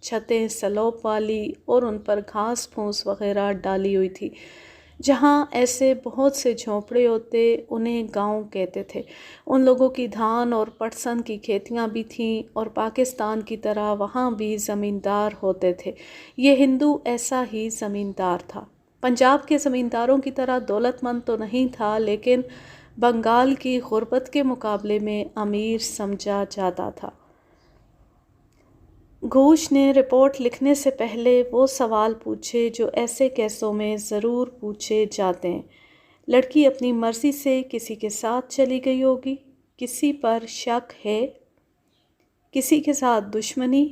چھتیں slope والی اور ان پر گھاس پھوس وغیرہ ڈالی ہوئی تھی۔ جہاں ایسے بہت سے جھونپڑے ہوتے انہیں گاؤں کہتے تھے۔ ان لوگوں کی دھان اور پٹسن کی کھیتیاں بھی تھیں اور پاکستان کی طرح وہاں بھی زمیندار ہوتے تھے۔ یہ ہندو ایسا ہی زمیندار تھا۔ پنجاب کے زمینداروں کی طرح دولت مند تو نہیں تھا، لیکن بنگال کی غربت کے مقابلے میں امیر سمجھا جاتا تھا۔ گھوش نے رپورٹ لکھنے سے پہلے وہ سوال پوچھے جو ایسے کیسوں میں ضرور پوچھے جاتے ہیں۔ لڑکی اپنی مرضی سے کسی کے ساتھ چلی گئی ہوگی، کسی پر شک ہے، کسی کے ساتھ دشمنی،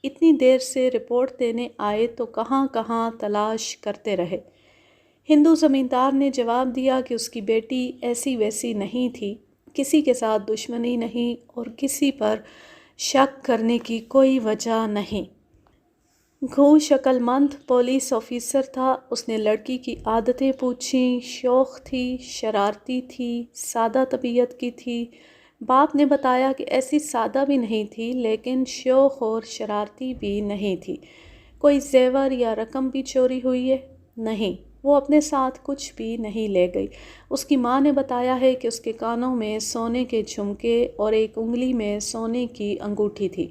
اتنی دیر سے رپورٹ دینے آئے تو کہاں کہاں تلاش کرتے رہے۔ ہندو زمیندار نے جواب دیا کہ اس کی بیٹی ایسی ویسی نہیں تھی، کسی کے ساتھ دشمنی نہیں اور کسی پر شک کرنے کی کوئی وجہ نہیں۔ گھوش عقل مند پولیس آفیسر تھا۔ اس نے لڑکی کی عادتیں پوچھیں، شوخ تھی، شرارتی تھی، سادہ طبیعت کی تھی۔ باپ نے بتایا کہ ایسی سادہ بھی نہیں تھی لیکن شوخ اور شرارتی بھی نہیں تھی۔ کوئی زیور یا رقم بھی چوری ہوئی ہے؟ نہیں، وہ اپنے ساتھ کچھ بھی نہیں لے گئی۔ اس کی ماں نے بتایا ہے کہ اس کے کانوں میں سونے کے جھمکے اور ایک انگلی میں سونے کی انگوٹھی تھی۔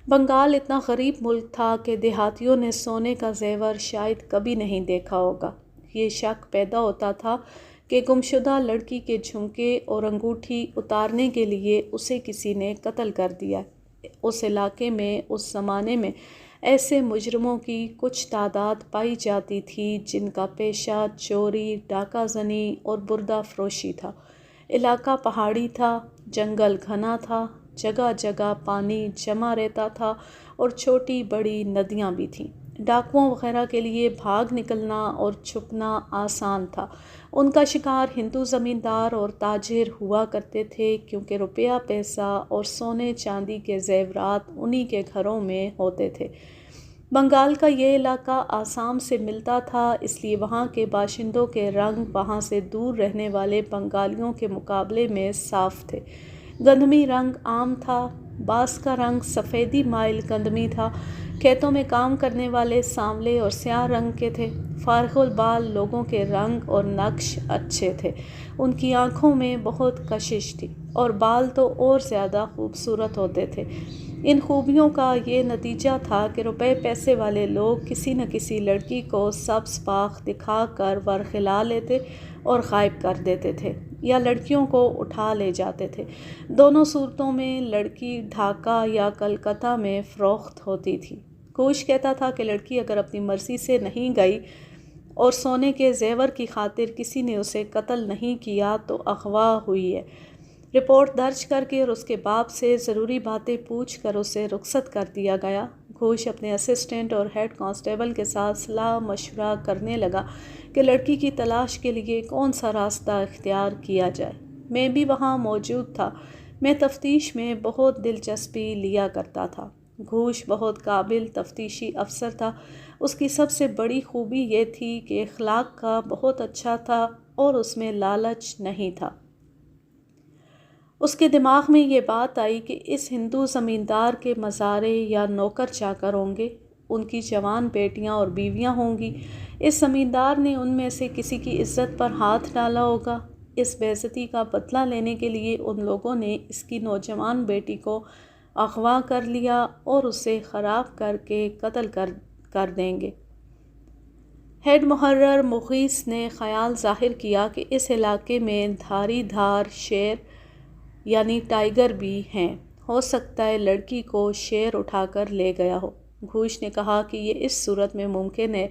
بنگال اتنا غریب ملک تھا کہ دیہاتیوں نے سونے کا زیور شاید کبھی نہیں دیکھا ہوگا۔ یہ شک پیدا ہوتا تھا کہ گمشدہ لڑکی کے جھمکے اور انگوٹھی اتارنے کے لیے اسے کسی نے قتل کر دیا۔ اس علاقے میں اس زمانے میں ایسے مجرموں کی کچھ تعداد پائی جاتی تھی جن کا پیشہ چوری، ڈاکہ زنی اور بردہ فروشی تھا۔ علاقہ پہاڑی تھا، جنگل گھنا تھا، جگہ جگہ پانی جمع رہتا تھا اور چھوٹی بڑی ندیاں بھی تھیں۔ ڈاکوؤں وغیرہ کے لیے بھاگ نکلنا اور چھپنا آسان تھا۔ ان کا شکار ہندو زمیندار اور تاجر ہوا کرتے تھے کیونکہ روپیہ پیسہ اور سونے چاندی کے زیورات انہی کے گھروں میں ہوتے تھے۔ بنگال کا یہ علاقہ آسام سے ملتا تھا، اس لیے وہاں کے باشندوں کے رنگ وہاں سے دور رہنے والے بنگالیوں کے مقابلے میں صاف تھے۔ گندمی رنگ عام تھا، بعض کا رنگ سفیدی مائل گندمی تھا۔ کھیتوں میں کام کرنے والے سانولے اور سیاہ رنگ کے تھے۔ فارغ البال لوگوں کے رنگ اور نقش اچھے تھے۔ ان کی آنکھوں میں بہت کشش تھی اور بال تو اور زیادہ خوبصورت ہوتے تھے۔ ان خوبیوں کا یہ نتیجہ تھا کہ روپے پیسے والے لوگ کسی نہ کسی لڑکی کو سبز پاخ دکھا کر ورغلا لیتے اور غائب کر دیتے تھے یا لڑکیوں کو اٹھا لے جاتے تھے۔ دونوں صورتوں میں لڑکی ڈھاکہ یا کلکتہ میں فروخت ہوتی تھی۔ گھوش کہتا تھا کہ لڑکی اگر اپنی مرضی سے نہیں گئی اور سونے کے زیور کی خاطر کسی نے اسے قتل نہیں کیا تو اغوا ہوئی ہے۔ رپورٹ درج کر کے اور اس کے باپ سے ضروری باتیں پوچھ کر اسے رخصت کر دیا گیا۔ گھوش اپنے اسسٹنٹ اور ہیڈ کانسٹیبل کے ساتھ صلاح مشورہ کرنے لگا کہ لڑکی کی تلاش کے لیے کون سا راستہ اختیار کیا جائے۔ میں بھی وہاں موجود تھا۔ میں تفتیش میں بہت دلچسپی لیا کرتا تھا۔ گھوش بہت قابل تفتیشی افسر تھا۔ اس کی سب سے بڑی خوبی یہ تھی کہ اخلاق کا بہت اچھا تھا اور اس میں لالچ نہیں تھا۔ اس کے دماغ میں یہ بات آئی کہ اس ہندو زمیندار کے مزارے یا نوکر چاکر ہوں گے، ان کی جوان بیٹیاں اور بیویاں ہوں گی۔ اس زمیندار نے ان میں سے کسی کی عزت پر ہاتھ ڈالا ہوگا۔ اس بے عزتی کا بدلہ لینے کے لیے ان لوگوں نے اس کی نوجوان بیٹی کو اغوا کر لیا اور اسے خراب کر کے قتل کر دیں گے۔ ہیڈ محرر مغیث نے خیال ظاہر کیا کہ اس علاقے میں دھاری دھار شیر یعنی ٹائیگر بھی ہیں، ہو سکتا ہے لڑکی کو شیر اٹھا کر لے گیا ہو۔ گھوش نے کہا کہ یہ اس صورت میں ممکن ہے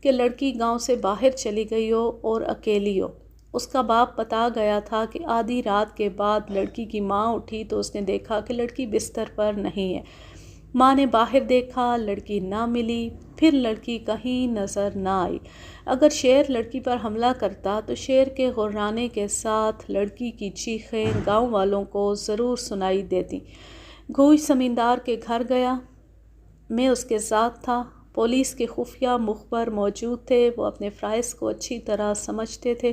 کہ لڑکی گاؤں سے باہر چلی گئی ہو اور اکیلی ہو۔ اس کا باپ بتا گیا تھا کہ آدھی رات کے بعد لڑکی کی ماں اٹھی تو اس نے دیکھا کہ لڑکی بستر پر نہیں ہے۔ ماں نے باہر دیکھا، لڑکی نہ ملی، پھر لڑکی کہیں نظر نہ آئی۔ اگر شیر لڑکی پر حملہ کرتا تو شیر کے غرانے کے ساتھ لڑکی کی چیخیں گاؤں والوں کو ضرور سنائی دیتی۔ گھوش زمیندار کے گھر گیا۔ میں اس کے ساتھ تھا۔ پولیس کے خفیہ مخبر موجود تھے۔ وہ اپنے فرائض کو اچھی طرح سمجھتے تھے۔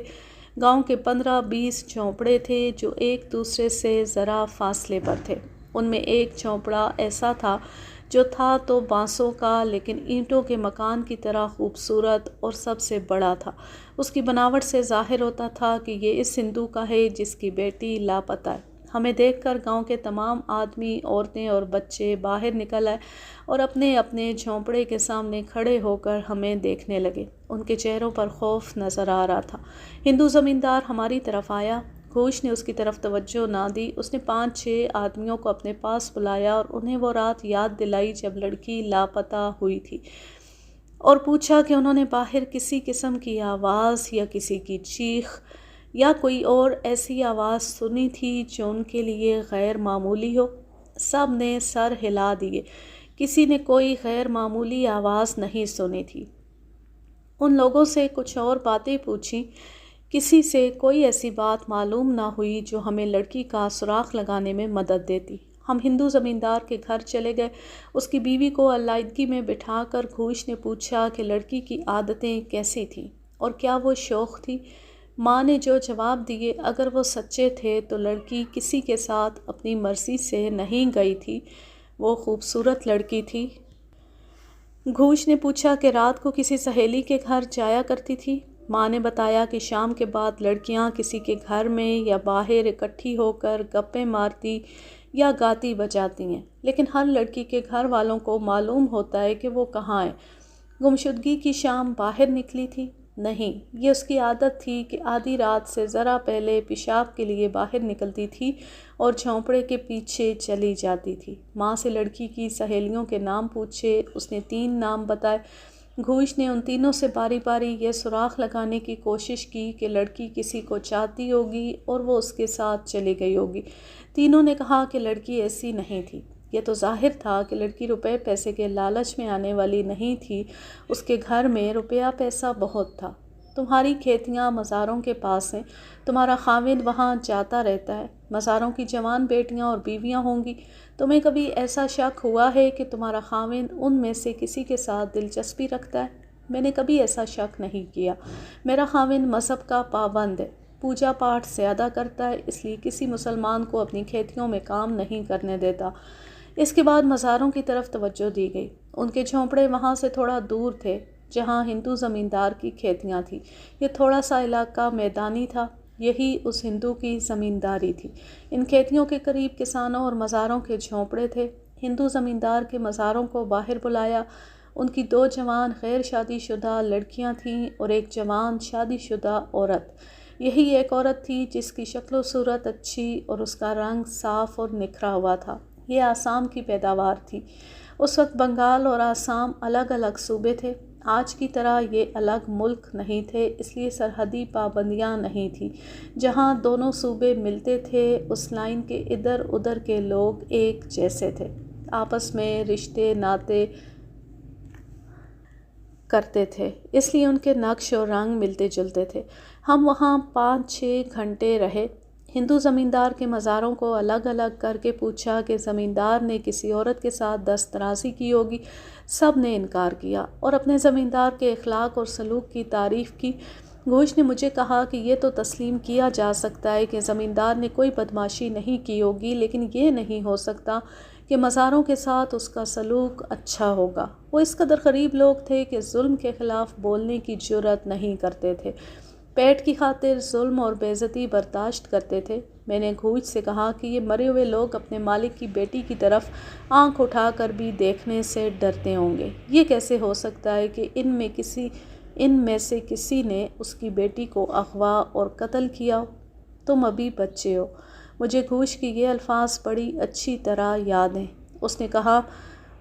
گاؤں کے 15-20 جھونپڑے تھے جو ایک دوسرے سے ذرا فاصلے پر تھے۔ ان میں ایک جھونپڑا ایسا تھا جو تھا تو بانسوں کا لیکن اینٹوں کے مکان کی طرح خوبصورت اور سب سے بڑا تھا۔ اس کی بناوٹ سے ظاہر ہوتا تھا کہ یہ اس ہندو کا ہے جس کی بیٹی لاپتہ ہے۔ ہمیں دیکھ کر گاؤں کے تمام آدمی، عورتیں اور بچے باہر نکل آئے اور اپنے اپنے جھونپڑے کے سامنے کھڑے ہو کر ہمیں دیکھنے لگے۔ ان کے چہروں پر خوف نظر آ رہا تھا۔ ہندو زمیندار ہماری طرف آیا۔ گھوش نے اس کی طرف توجہ نہ دی۔ اس نے 5-6 آدمیوں کو اپنے پاس بلایا اور انہیں وہ رات یاد دلائی جب لڑکی لاپتہ ہوئی تھی، اور پوچھا کہ انہوں نے باہر کسی قسم کی آواز یا کسی کی چیخ یا کوئی اور ایسی آواز سنی تھی جو ان کے لیے غیر معمولی ہو۔ سب نے سر ہلا دیے، کسی نے کوئی غیر معمولی آواز نہیں سنی تھی۔ ان لوگوں سے کچھ اور باتیں پوچھیں، کسی سے کوئی ایسی بات معلوم نہ ہوئی جو ہمیں لڑکی کا سراغ لگانے میں مدد دیتی۔ ہم ہندو زمیندار کے گھر چلے گئے۔ اس کی بیوی کو علیحدگی میں بٹھا کر گھوش نے پوچھا کہ لڑکی کی عادتیں کیسی تھیں اور کیا وہ شوخ تھی۔ ماں نے جو جواب دیے اگر وہ سچے تھے تو لڑکی کسی کے ساتھ اپنی مرضی سے نہیں گئی تھی، وہ خوبصورت لڑکی تھی۔ گھوش نے پوچھا کہ رات کو کسی سہیلی کے گھر جایا کرتی تھی۔ ماں نے بتایا کہ شام کے بعد لڑکیاں کسی کے گھر میں یا باہر اکٹھی ہو کر گپیں مارتی یا گاتی بجاتی ہیں، لیکن ہر لڑکی کے گھر والوں کو معلوم ہوتا ہے کہ وہ کہاں ہے۔ گمشدگی کی شام باہر نکلی تھی؟ نہیں، یہ اس کی عادت تھی کہ آدھی رات سے ذرا پہلے پیشاب کے لیے باہر نکلتی تھی اور جھونپڑے کے پیچھے چلی جاتی تھی۔ ماں سے لڑکی کی سہیلیوں کے نام پوچھے، اس نے 3 نام بتائے۔ گھوش نے ان تینوں سے باری باری یہ سراغ لگانے کی کوشش کی کہ لڑکی کسی کو چاہتی ہوگی اور وہ اس کے ساتھ چلی گئی ہوگی۔ تینوں نے کہا کہ لڑکی ایسی نہیں تھی۔ یہ تو ظاہر تھا کہ لڑکی روپے پیسے کے لالچ میں آنے والی نہیں تھی، اس کے گھر میں روپیہ پیسہ بہت تھا۔ تمہاری کھیتیاں مزاروں کے پاس ہیں، تمہارا خاوند وہاں جاتا رہتا ہے، مزاروں کی جوان بیٹیاں اور بیویاں ہوں گی۔ تمہیں کبھی ایسا شک ہوا ہے کہ تمہارا خاوند ان میں سے کسی کے ساتھ دلچسپی رکھتا ہے؟ میں نے کبھی ایسا شک نہیں کیا۔ میرا خاوند مذہب کا پابند ہے، پوجا پاٹ زیادہ کرتا ہے، اس لیے کسی مسلمان کو اپنی کھیتیوں میں کام نہیں کرنے دیتا۔ اس کے بعد مزاروں کی طرف توجہ دی گئی۔ ان کے جھونپڑے وہاں سے تھوڑا دور تھے جہاں ہندو زمیندار کی کھیتیاں تھیں۔ یہ تھوڑا سا علاقہ میدانی تھا، یہی اس ہندو کی زمینداری تھی۔ ان کھیتیوں کے قریب کسانوں اور مزاروں کے جھونپڑے تھے۔ ہندو زمیندار کے مزاروں کو باہر بلایا۔ ان کی 2 جوان غیر شادی شدہ لڑکیاں تھیں اور ایک جوان شادی شدہ عورت۔ یہی ایک عورت تھی جس کی شکل و صورت اچھی اور اس کا رنگ صاف اور نکھرا ہوا تھا۔ یہ آسام کی پیداوار تھی۔ اس وقت بنگال اور آسام الگ الگ صوبے تھے۔ آج کی طرح یہ الگ ملک نہیں تھے، اس لیے سرحدی پابندیاں نہیں تھیں۔ جہاں دونوں صوبے ملتے تھے اس لائن کے ادھر ادھر کے لوگ ایک جیسے تھے، آپس میں رشتے ناطے کرتے تھے، اس لیے ان کے نقش اور رنگ ملتے جلتے تھے۔ ہم وہاں 5-6 گھنٹے رہے۔ ہندو زمیندار کے مزاروں کو الگ الگ کر کے پوچھا کہ زمیندار نے کسی عورت کے ساتھ دست درازی کی ہوگی۔ سب نے انکار کیا اور اپنے زمیندار کے اخلاق اور سلوک کی تعریف کی۔ گھوش نے مجھے کہا کہ یہ تو تسلیم کیا جا سکتا ہے کہ زمیندار نے کوئی بدماشی نہیں کی ہوگی، لیکن یہ نہیں ہو سکتا کہ مزاروں کے ساتھ اس کا سلوک اچھا ہوگا۔ وہ اس قدر غریب لوگ تھے کہ ظلم کے خلاف بولنے کی جرأت نہیں کرتے تھے، پیٹ کی خاطر ظلم اور بے عزتی برداشت کرتے تھے۔ میں نے گھوش سے کہا کہ یہ مرے ہوئے لوگ اپنے مالک کی بیٹی کی طرف آنکھ اٹھا کر بھی دیکھنے سے ڈرتے ہوں گے۔ یہ کیسے ہو سکتا ہے کہ ان میں سے کسی نے اس کی بیٹی کو اغوا اور قتل کیا ہو؟ تم ابھی بچے ہو۔ مجھے گھوش کی یہ الفاظ بڑی اچھی طرح یاد ہیں۔ اس نے کہا،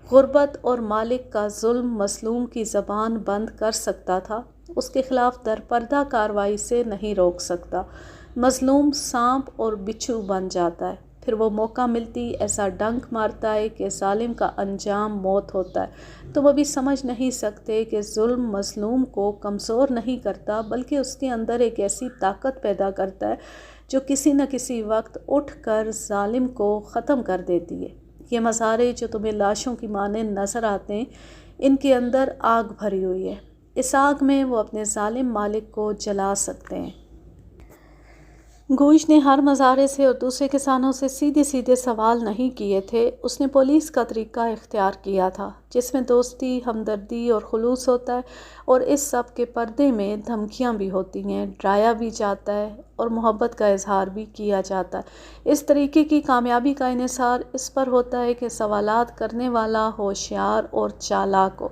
غربت اور مالک کا ظلم مظلوم کی زبان بند کر سکتا تھا، اس کے خلاف درپردہ کارروائی سے نہیں روک سکتا۔ مظلوم سانپ اور بچھو بن جاتا ہے، پھر وہ موقع ملتی ایسا ڈنک مارتا ہے کہ ظالم کا انجام موت ہوتا ہے۔ تم ابھی سمجھ نہیں سکتے کہ ظلم مظلوم کو کمزور نہیں کرتا، بلکہ اس کے اندر ایک ایسی طاقت پیدا کرتا ہے جو کسی نہ کسی وقت اٹھ کر ظالم کو ختم کر دیتی ہے۔ یہ مزارے جو تمہیں لاشوں کی مانند نظر آتے ہیں، ان کے اندر آگ بھری ہوئی ہے۔ اس آگ میں وہ اپنے ظالم مالک کو جلا سکتے ہیں۔ گوش نے ہر مزارے سے اور دوسرے کسانوں سے سیدھے سیدھے سوال نہیں کیے تھے، اس نے پولیس کا طریقہ اختیار کیا تھا جس میں دوستی، ہمدردی اور خلوص ہوتا ہے، اور اس سب کے پردے میں دھمکیاں بھی ہوتی ہیں، ڈرایا بھی جاتا ہے اور محبت کا اظہار بھی کیا جاتا ہے۔ اس طریقے کی کامیابی کا انحصار اس پر ہوتا ہے کہ سوالات کرنے والا ہوشیار اور چالاک ہو۔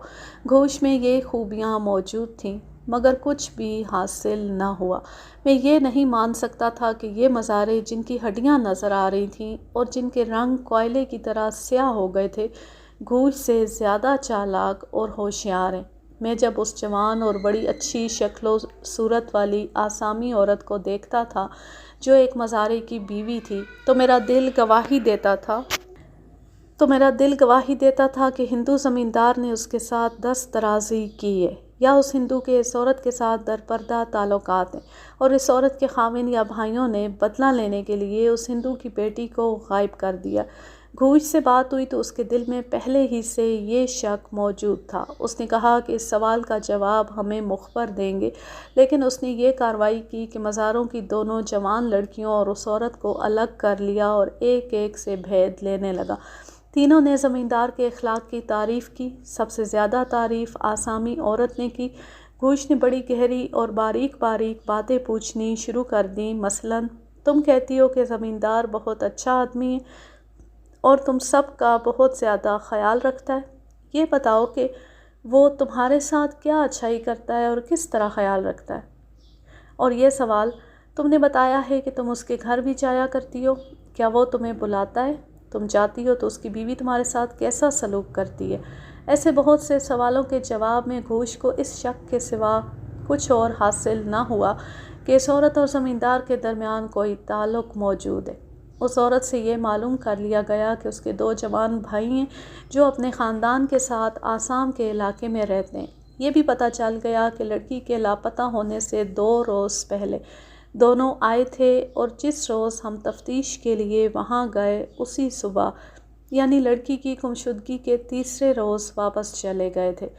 گھوش میں یہ خوبیاں موجود تھیں مگر کچھ بھی حاصل نہ ہوا۔ میں یہ نہیں مان سکتا تھا کہ یہ مزارے جن کی ہڈیاں نظر آ رہی تھیں اور جن کے رنگ کوئلے کی طرح سیاہ ہو گئے تھے، گھوش سے زیادہ چالاک اور ہوشیار ہیں۔ میں جب اس جوان اور بڑی اچھی شکل و صورت والی آسامی عورت کو دیکھتا تھا جو ایک مزارے کی بیوی تھی تو میرا دل گواہی دیتا تھا کہ ہندو زمیندار نے اس کے ساتھ دست درازی کی ہے، یا اس ہندو کے اس عورت کے ساتھ درپردہ تعلقات ہیں، اور اس عورت کے خاوند یا بھائیوں نے بدلہ لینے کے لیے اس ہندو کی بیٹی کو غائب کر دیا۔ گھوش سے بات ہوئی تو اس کے دل میں پہلے ہی سے یہ شک موجود تھا۔ اس نے کہا کہ اس سوال کا جواب ہمیں مخبر دیں گے، لیکن اس نے یہ کارروائی کی کہ مزاروں کی دونوں جوان لڑکیوں اور اس عورت کو الگ کر لیا اور ایک ایک سے بھید لینے لگا۔ تینوں نے زمیندار کے اخلاق کی تعریف کی۔ سب سے زیادہ تعریف آسامی عورت نے کی۔ گھوش نے بڑی گہری اور باریک باریک باتیں پوچھنی شروع کر دیں، مثلاً تم کہتی ہو کہ زمیندار بہت اچھا آدمی ہے اور تم سب کا بہت زیادہ خیال رکھتا ہے، یہ بتاؤ کہ وہ تمہارے ساتھ کیا اچھائی کرتا ہے اور کس طرح خیال رکھتا ہے؟ اور یہ سوال، تم نے بتایا ہے کہ تم اس کے گھر بھی جایا کرتی ہو، کیا وہ تمہیں بلاتا ہے؟ تم جاتی ہو تو اس کی بیوی تمہارے ساتھ کیسا سلوک کرتی ہے؟ ایسے بہت سے سوالوں کے جواب میں گھوش کو اس شک کے سوا کچھ اور حاصل نہ ہوا کہ اس عورت اور زمیندار کے درمیان کوئی تعلق موجود ہے۔ اس عورت سے یہ معلوم کر لیا گیا کہ اس کے 2 جوان بھائی ہیں جو اپنے خاندان کے ساتھ آسام کے علاقے میں رہتے ہیں۔ یہ بھی پتہ چل گیا کہ لڑکی کے لاپتہ ہونے سے 2 روز پہلے دونوں آئے تھے اور جس روز ہم تفتیش کے لیے وہاں گئے اسی صبح، یعنی لڑکی کی گمشدگی کے تیسرے روز واپس چلے گئے تھے۔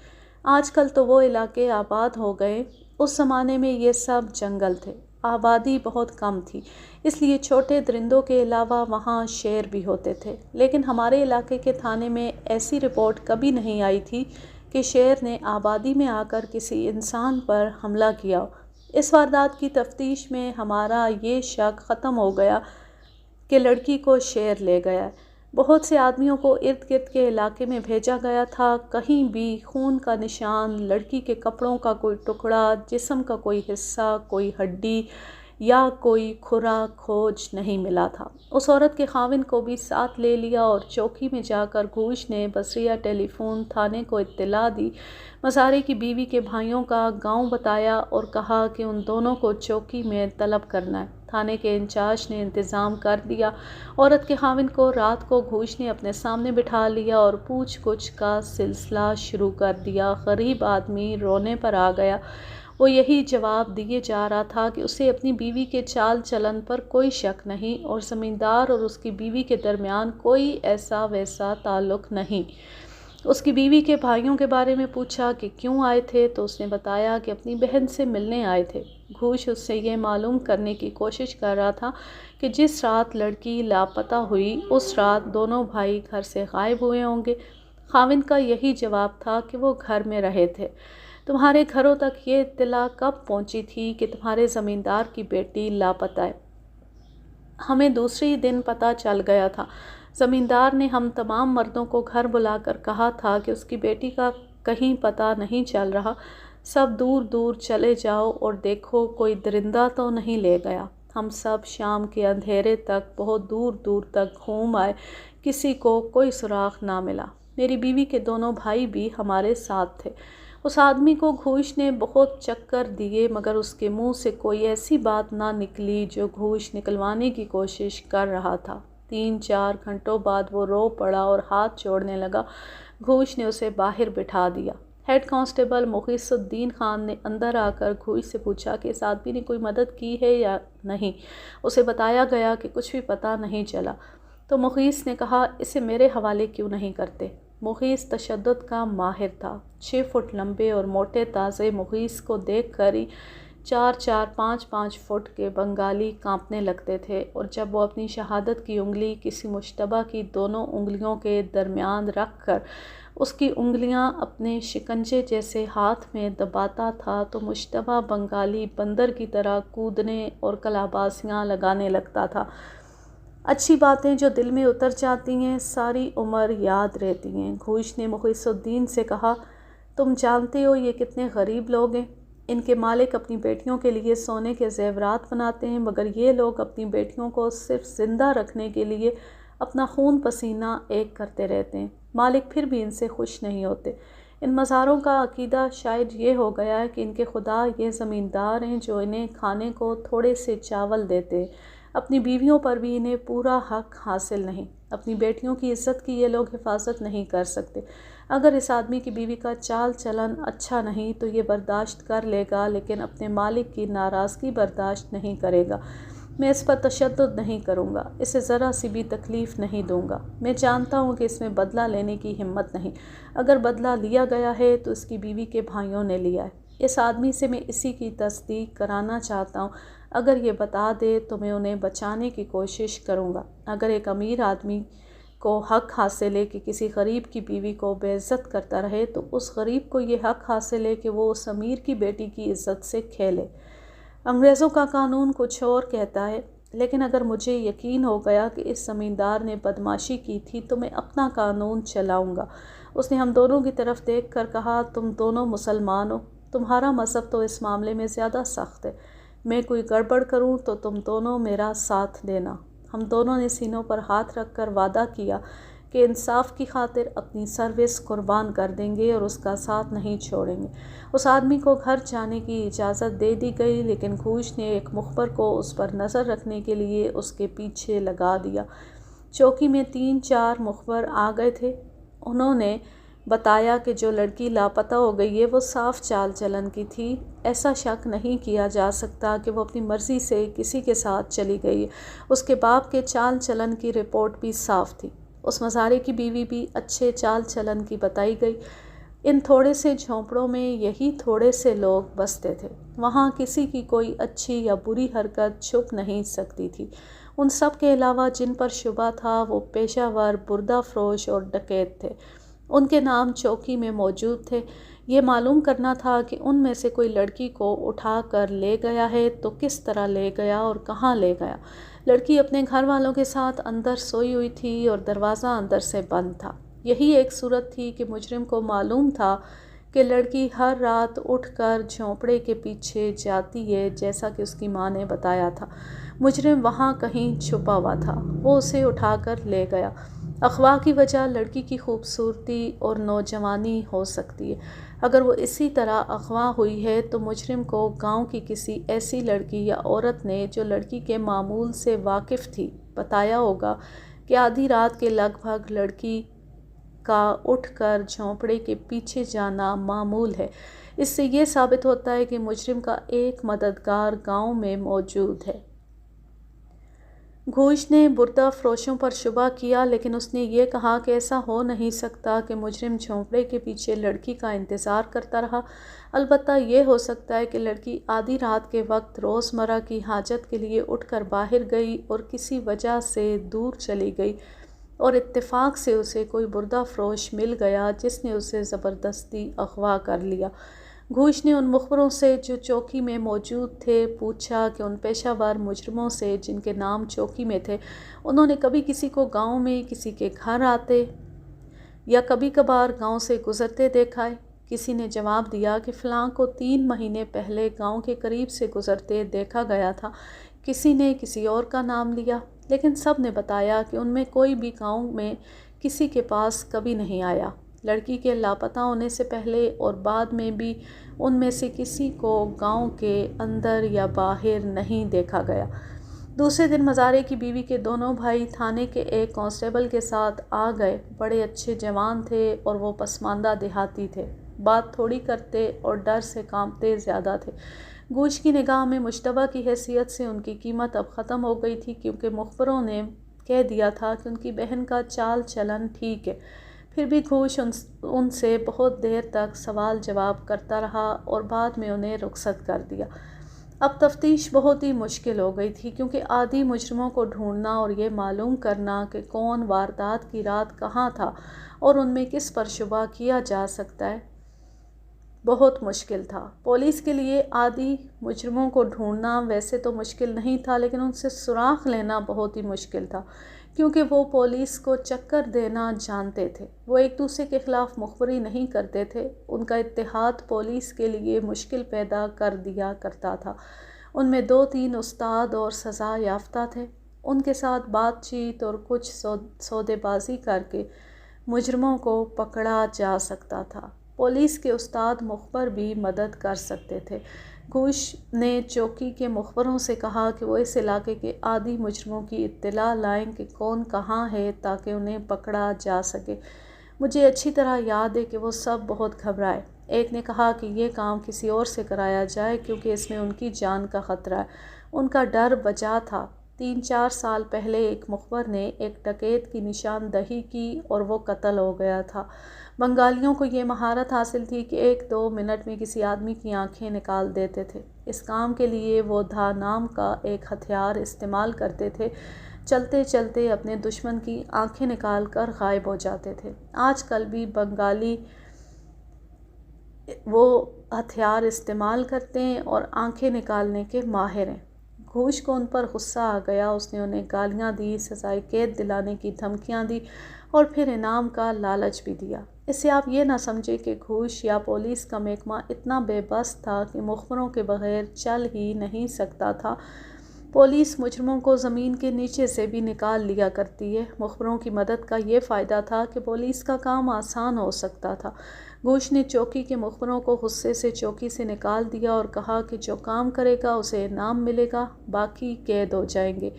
آج کل تو وہ علاقے آباد ہو گئے، اس زمانے میں یہ سب جنگل تھے، آبادی بہت کم تھی، اس لیے چھوٹے درندوں کے علاوہ وہاں شیر بھی ہوتے تھے، لیکن ہمارے علاقے کے تھانے میں ایسی رپورٹ کبھی نہیں آئی تھی کہ شیر نے آبادی میں آ کر کسی انسان پر حملہ کیا ہو۔ اس واردات کی تفتیش میں ہمارا یہ شک ختم ہو گیا کہ لڑکی کو شیر لے گیا ہے۔ بہت سے آدمیوں کو ارد گرد کے علاقے میں بھیجا گیا تھا، کہیں بھی خون کا نشان، لڑکی کے کپڑوں کا کوئی ٹکڑا، جسم کا کوئی حصہ، کوئی ہڈی یا کوئی کھرا کھوج نہیں ملا تھا۔ اس عورت کے خاوند کو بھی ساتھ لے لیا اور چوکی میں جا کر گھوش نے بصریہ ٹیلی فون تھانے کو اطلاع دی، مزارے کی بیوی کے بھائیوں کا گاؤں بتایا اور کہا کہ ان دونوں کو چوکی میں طلب کرنا ہے۔ تھانے کے انچارج نے انتظام کر دیا۔ عورت کے خاوند کو رات کو گھوش نے اپنے سامنے بٹھا لیا اور پوچھ گچھ کا سلسلہ شروع کر دیا۔ غریب آدمی رونے پر آ گیا۔ وہ یہی جواب دیے جا رہا تھا کہ اسے اپنی بیوی کے چال چلن پر کوئی شک نہیں اور زمیندار اور اس کی بیوی کے درمیان کوئی ایسا ویسا تعلق نہیں۔ اس کی بیوی کے بھائیوں کے بارے میں پوچھا کہ کیوں آئے تھے تو اس نے بتایا کہ اپنی بہن سے ملنے آئے تھے۔ گھوش اس سے یہ معلوم کرنے کی کوشش کر رہا تھا کہ جس رات لڑکی لاپتہ ہوئی اس رات دونوں بھائی گھر سے غائب ہوئے ہوں گے۔ خاوند کا یہی جواب تھا کہ وہ گھر میں رہے تھے۔ تمہارے گھروں تک یہ اطلاع کب پہنچی تھی کہ تمہارے زمیندار کی بیٹی لاپتہ ہے؟ ہمیں دوسرے ہی دن پتہ چل گیا تھا۔ زمیندار نے ہم تمام مردوں کو گھر بلا کر کہا تھا کہ اس کی بیٹی کا کہیں پتہ نہیں چل رہا، سب دور دور چلے جاؤ اور دیکھو کوئی درندہ تو نہیں لے گیا۔ ہم سب شام کے اندھیرے تک بہت دور دور تک گھوم آئے، کسی کو کوئی سراغ نہ ملا۔ میری بیوی کے دونوں بھائی بھی ہمارے ساتھ تھے۔ اس آدمی کو گھوش نے بہت چکر دیے مگر اس کے منہ سے کوئی ایسی بات نہ نکلی جو گھوش نکلوانے کی کوشش کر رہا تھا۔ 3-4 گھنٹوں بعد وہ رو پڑا اور ہاتھ جوڑنے لگا۔ گھوش نے اسے باہر بٹھا دیا۔ ہیڈ کانسٹیبل مخیث الدین خان نے اندر آ کر گھوش سے پوچھا کہ اس آدمی نے کوئی مدد کی ہے یا نہیں۔ اسے بتایا گیا کہ کچھ بھی پتہ نہیں چلا۔ تو مخیث نے کہا اسے میرے حوالے کیوں نہیں کرتے؟ مخیث تشدد کا ماہر تھا۔ 6 فٹ لمبے اور موٹے تازے مخیث کو دیکھ کر ہی 4-4 5-5 فٹ کے بنگالی کانپنے لگتے تھے، اور جب وہ اپنی شہادت کی انگلی کسی مشتبہ کی دونوں انگلیوں کے درمیان رکھ کر اس کی انگلیاں اپنے شکنجے جیسے ہاتھ میں دباتا تھا تو مشتبہ بنگالی بندر کی طرح کودنے اور کلابازیاں لگانے لگتا تھا۔ اچھی باتیں جو دل میں اتر جاتی ہیں ساری عمر یاد رہتی ہیں۔ گھوش نے محیص الدین سے کہا، تم جانتے ہو یہ کتنے غریب لوگ ہیں؟ ان کے مالک اپنی بیٹیوں کے لیے سونے کے زیورات بناتے ہیں، مگر یہ لوگ اپنی بیٹیوں کو صرف زندہ رکھنے کے لیے اپنا خون پسینہ ایک کرتے رہتے ہیں۔ مالک پھر بھی ان سے خوش نہیں ہوتے۔ ان مزاروں کا عقیدہ شاید یہ ہو گیا ہے کہ ان کے خدا یہ زمیندار ہیں جو انہیں کھانے کو تھوڑے سے چاول دیتے ہیں۔ اپنی بیویوں پر بھی انہیں پورا حق حاصل نہیں۔ اپنی بیٹیوں کی عزت کی یہ لوگ حفاظت نہیں کر سکتے۔ اگر اس آدمی کی بیوی کا چال چلن اچھا نہیں تو یہ برداشت کر لے گا، لیکن اپنے مالک کی ناراضگی برداشت نہیں کرے گا۔ میں اس پر تشدد نہیں کروں گا، اسے ذرا سی بھی تکلیف نہیں دوں گا۔ میں جانتا ہوں کہ اس میں بدلہ لینے کی ہمت نہیں۔ اگر بدلہ لیا گیا ہے تو اس کی بیوی کے بھائیوں نے لیا ہے۔ اس آدمی سے میں اسی کی تصدیق کرانا چاہتا ہوں۔ اگر یہ بتا دے تو میں انہیں بچانے کی کوشش کروں گا۔ اگر ایک امیر آدمی کو حق حاصل ہے کہ کسی غریب کی بیوی کو بے عزت کرتا رہے تو اس غریب کو یہ حق حاصل ہے کہ وہ اس امیر کی بیٹی کی عزت سے کھیلے۔ انگریزوں کا قانون کچھ اور کہتا ہے، لیکن اگر مجھے یقین ہو گیا کہ اس زمیندار نے بدمعاشی کی تھی تو میں اپنا قانون چلاؤں گا۔ اس نے ہم دونوں کی طرف دیکھ کر کہا، تم دونوں مسلمان ہو، تمہارا مذہب تو اس معاملے میں زیادہ سخت ہے۔ میں کوئی گڑبڑ کروں تو تم دونوں میرا ساتھ دینا۔ ہم دونوں نے سینوں پر ہاتھ رکھ کر وعدہ کیا کہ انصاف کی خاطر اپنی سروس قربان کر دیں گے اور اس کا ساتھ نہیں چھوڑیں گے۔ اس آدمی کو گھر جانے کی اجازت دے دی گئی، لیکن گھوش نے ایک مخبر کو اس پر نظر رکھنے کے لیے اس کے پیچھے لگا دیا۔ چوکی میں 3-4 مخبر آ گئے تھے۔ انہوں نے بتایا کہ جو لڑکی لاپتہ ہو گئی ہے وہ صاف چال چلن کی تھی۔ ایسا شک نہیں کیا جا سکتا کہ وہ اپنی مرضی سے کسی کے ساتھ چلی گئی ہے۔ اس کے باپ کے چال چلن کی رپورٹ بھی صاف تھی۔ اس مزارے کی بیوی بھی اچھے چال چلن کی بتائی گئی۔ ان تھوڑے سے جھونپڑوں میں یہی تھوڑے سے لوگ بستے تھے۔ وہاں کسی کی کوئی اچھی یا بری حرکت چھپ نہیں سکتی تھی۔ ان سب کے علاوہ جن پر شبہ تھا وہ پیشہ ور بردہ فروش اور ڈکیت تھے۔ ان کے نام چوکی میں موجود تھے۔ یہ معلوم کرنا تھا کہ ان میں سے کوئی لڑکی کو اٹھا کر لے گیا ہے تو کس طرح لے گیا اور کہاں لے گیا۔ لڑکی اپنے گھر والوں کے ساتھ اندر سوئی ہوئی تھی اور دروازہ اندر سے بند تھا۔ یہی ایک صورت تھی کہ مجرم کو معلوم تھا کہ لڑکی ہر رات اٹھ کر جھونپڑے کے پیچھے جاتی ہے، جیسا کہ اس کی ماں نے بتایا تھا۔ مجرم وہاں کہیں چھپا ہوا تھا، وہ اسے اٹھا کر لے گیا۔ اغوا کی وجہ لڑکی کی خوبصورتی اور نوجوانی ہو سکتی ہے۔ اگر وہ اسی طرح اغوا ہوئی ہے تو مجرم کو گاؤں کی کسی ایسی لڑکی یا عورت نے جو لڑکی کے معمول سے واقف تھی بتایا ہوگا کہ آدھی رات کے لگ بھگ لڑکی کا اٹھ کر جھونپڑے کے پیچھے جانا معمول ہے۔ اس سے یہ ثابت ہوتا ہے کہ مجرم کا ایک مددگار گاؤں میں موجود ہے۔ گھوش نے بردہ فروشوں پر شبہ کیا، لیکن اس نے یہ کہا کہ ایسا ہو نہیں سکتا کہ مجرم جھونپڑے کے پیچھے لڑکی کا انتظار کرتا رہا۔ البتہ یہ ہو سکتا ہے کہ لڑکی آدھی رات کے وقت روزمرہ کی حاجت کے لیے اٹھ کر باہر گئی اور کسی وجہ سے دور چلی گئی اور اتفاق سے اسے کوئی بردہ فروش مل گیا جس نے اسے زبردستی اغوا کر لیا۔ گھوش نے ان مخبروں سے جو چوکی میں موجود تھے پوچھا کہ ان پیشہ ور مجرموں سے جن کے نام چوکی میں تھے، انہوں نے کبھی کسی کو گاؤں میں کسی کے گھر آتے یا کبھی کبھار گاؤں سے گزرتے دیکھا ہے؟ کسی نے جواب دیا کہ فلاں کو 3 مہینے پہلے گاؤں کے قریب سے گزرتے دیکھا گیا تھا۔ کسی نے کسی اور کا نام لیا، لیکن سب نے بتایا کہ ان میں کوئی بھی گاؤں میں کسی کے پاس کبھی نہیں آیا۔ لڑکی کے لاپتہ ہونے سے پہلے اور بعد میں بھی ان میں سے کسی کو گاؤں کے اندر یا باہر نہیں دیکھا گیا۔ دوسرے دن مزارے کی بیوی کے دونوں بھائی تھانے کے ایک کانسٹیبل کے ساتھ آ گئے۔ بڑے اچھے جوان تھے اور وہ پسماندہ دیہاتی تھے۔ بات تھوڑی کرتے اور ڈر سے کانپتے زیادہ تھے۔ گھوش کی نگاہ میں مشتبہ کی حیثیت سے ان کی قیمت اب ختم ہو گئی تھی، کیونکہ مخبروں نے کہہ دیا تھا کہ ان کی بہن کا چال چلن ٹھیک ہے۔ پھر بھی گھوش ان سے بہت دیر تک سوال جواب کرتا رہا اور بعد میں انہیں رخصت کر دیا۔ اب تفتیش بہت ہی مشکل ہو گئی تھی، کیونکہ عادی مجرموں کو ڈھونڈنا اور یہ معلوم کرنا کہ کون واردات کی رات کہاں تھا اور ان میں کس پر شبہ کیا جا سکتا ہے، بہت مشکل تھا۔ پولیس کے لیے عادی مجرموں کو ڈھونڈنا ویسے تو مشکل نہیں تھا، لیکن ان سے سراغ لینا بہت ہی مشکل تھا، کیونکہ وہ پولیس کو چکر دینا جانتے تھے۔ وہ ایک دوسرے کے خلاف مخبری نہیں کرتے تھے۔ ان کا اتحاد پولیس کے لیے مشکل پیدا کر دیا کرتا تھا۔ ان میں 2-3 استاد اور سزا یافتہ تھے۔ ان کے ساتھ بات چیت اور کچھ سودے بازی کر کے مجرموں کو پکڑا جا سکتا تھا۔ پولیس کے استاد مخبر بھی مدد کر سکتے تھے۔ گھوش نے چوکی کے مخبروں سے کہا کہ وہ اس علاقے کے عادی مجرموں کی اطلاع لائیں کہ کون کہاں ہے تاکہ انہیں پکڑا جا سکے۔ مجھے اچھی طرح یاد ہے کہ وہ سب بہت گھبرائے۔ ایک نے کہا کہ یہ کام کسی اور سے کرایا جائے کیونکہ اس میں ان کی جان کا خطرہ ہے۔ ان کا ڈر بجا تھا۔ 3-4 سال پہلے ایک مخبر نے ایک ڈکیت کی نشاندہی کی اور وہ قتل ہو گیا تھا۔ بنگالیوں کو یہ مہارت حاصل تھی کہ 1-2 منٹ میں کسی آدمی کی آنکھیں نکال دیتے تھے۔ اس کام کے لیے وہ دھا نام کا ایک ہتھیار استعمال کرتے تھے۔ چلتے چلتے اپنے دشمن کی آنکھیں نکال کر غائب ہو جاتے تھے۔ آج کل بھی بنگالی وہ ہتھیار استعمال کرتے ہیں اور آنکھیں نکالنے کے ماہر ہیں۔ گھوش کو ان پر غصہ آ گیا۔ اس نے انہیں گالیاں دی، سزائے قید دلانے کی دھمکیاں دی اور پھر انعام کا لالچ بھی دیا۔ اس سے آپ یہ نہ سمجھیں کہ گھوش یا پولیس کا محکمہ اتنا بے بس تھا کہ مخبروں کے بغیر چل ہی نہیں سکتا تھا۔ پولیس مجرموں کو زمین کے نیچے سے بھی نکال لیا کرتی ہے۔ مخبروں کی مدد کا یہ فائدہ تھا کہ پولیس کا کام آسان ہو سکتا تھا۔ گھوش نے چوکی کے مخبروں کو غصے سے چوکی سے نکال دیا اور کہا کہ جو کام کرے گا اسے انعام ملے گا، باقی قید ہو جائیں گے۔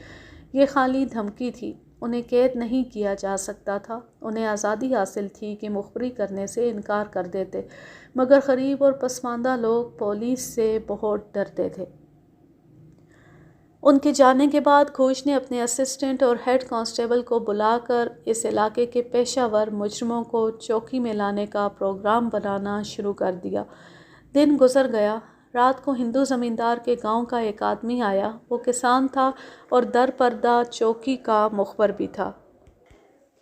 یہ خالی دھمکی تھی، انہیں قید نہیں کیا جا سکتا تھا۔ انہیں آزادی حاصل تھی کہ مخبری کرنے سے انکار کر دیتے، مگر غریب اور پسماندہ لوگ پولیس سے بہت ڈرتے تھے۔ ان کے جانے کے بعد گھوش نے اپنے اسسٹنٹ اور ہیڈ کانسٹیبل کو بلا کر اس علاقے کے پیشہ ور مجرموں کو چوکی میں لانے کا پروگرام بنانا شروع کر دیا۔ دن گزر گیا۔ رات کو ہندو زمیندار کے گاؤں کا ایک آدمی آیا۔ وہ کسان تھا اور در پردہ چوکی کا مخبر بھی تھا۔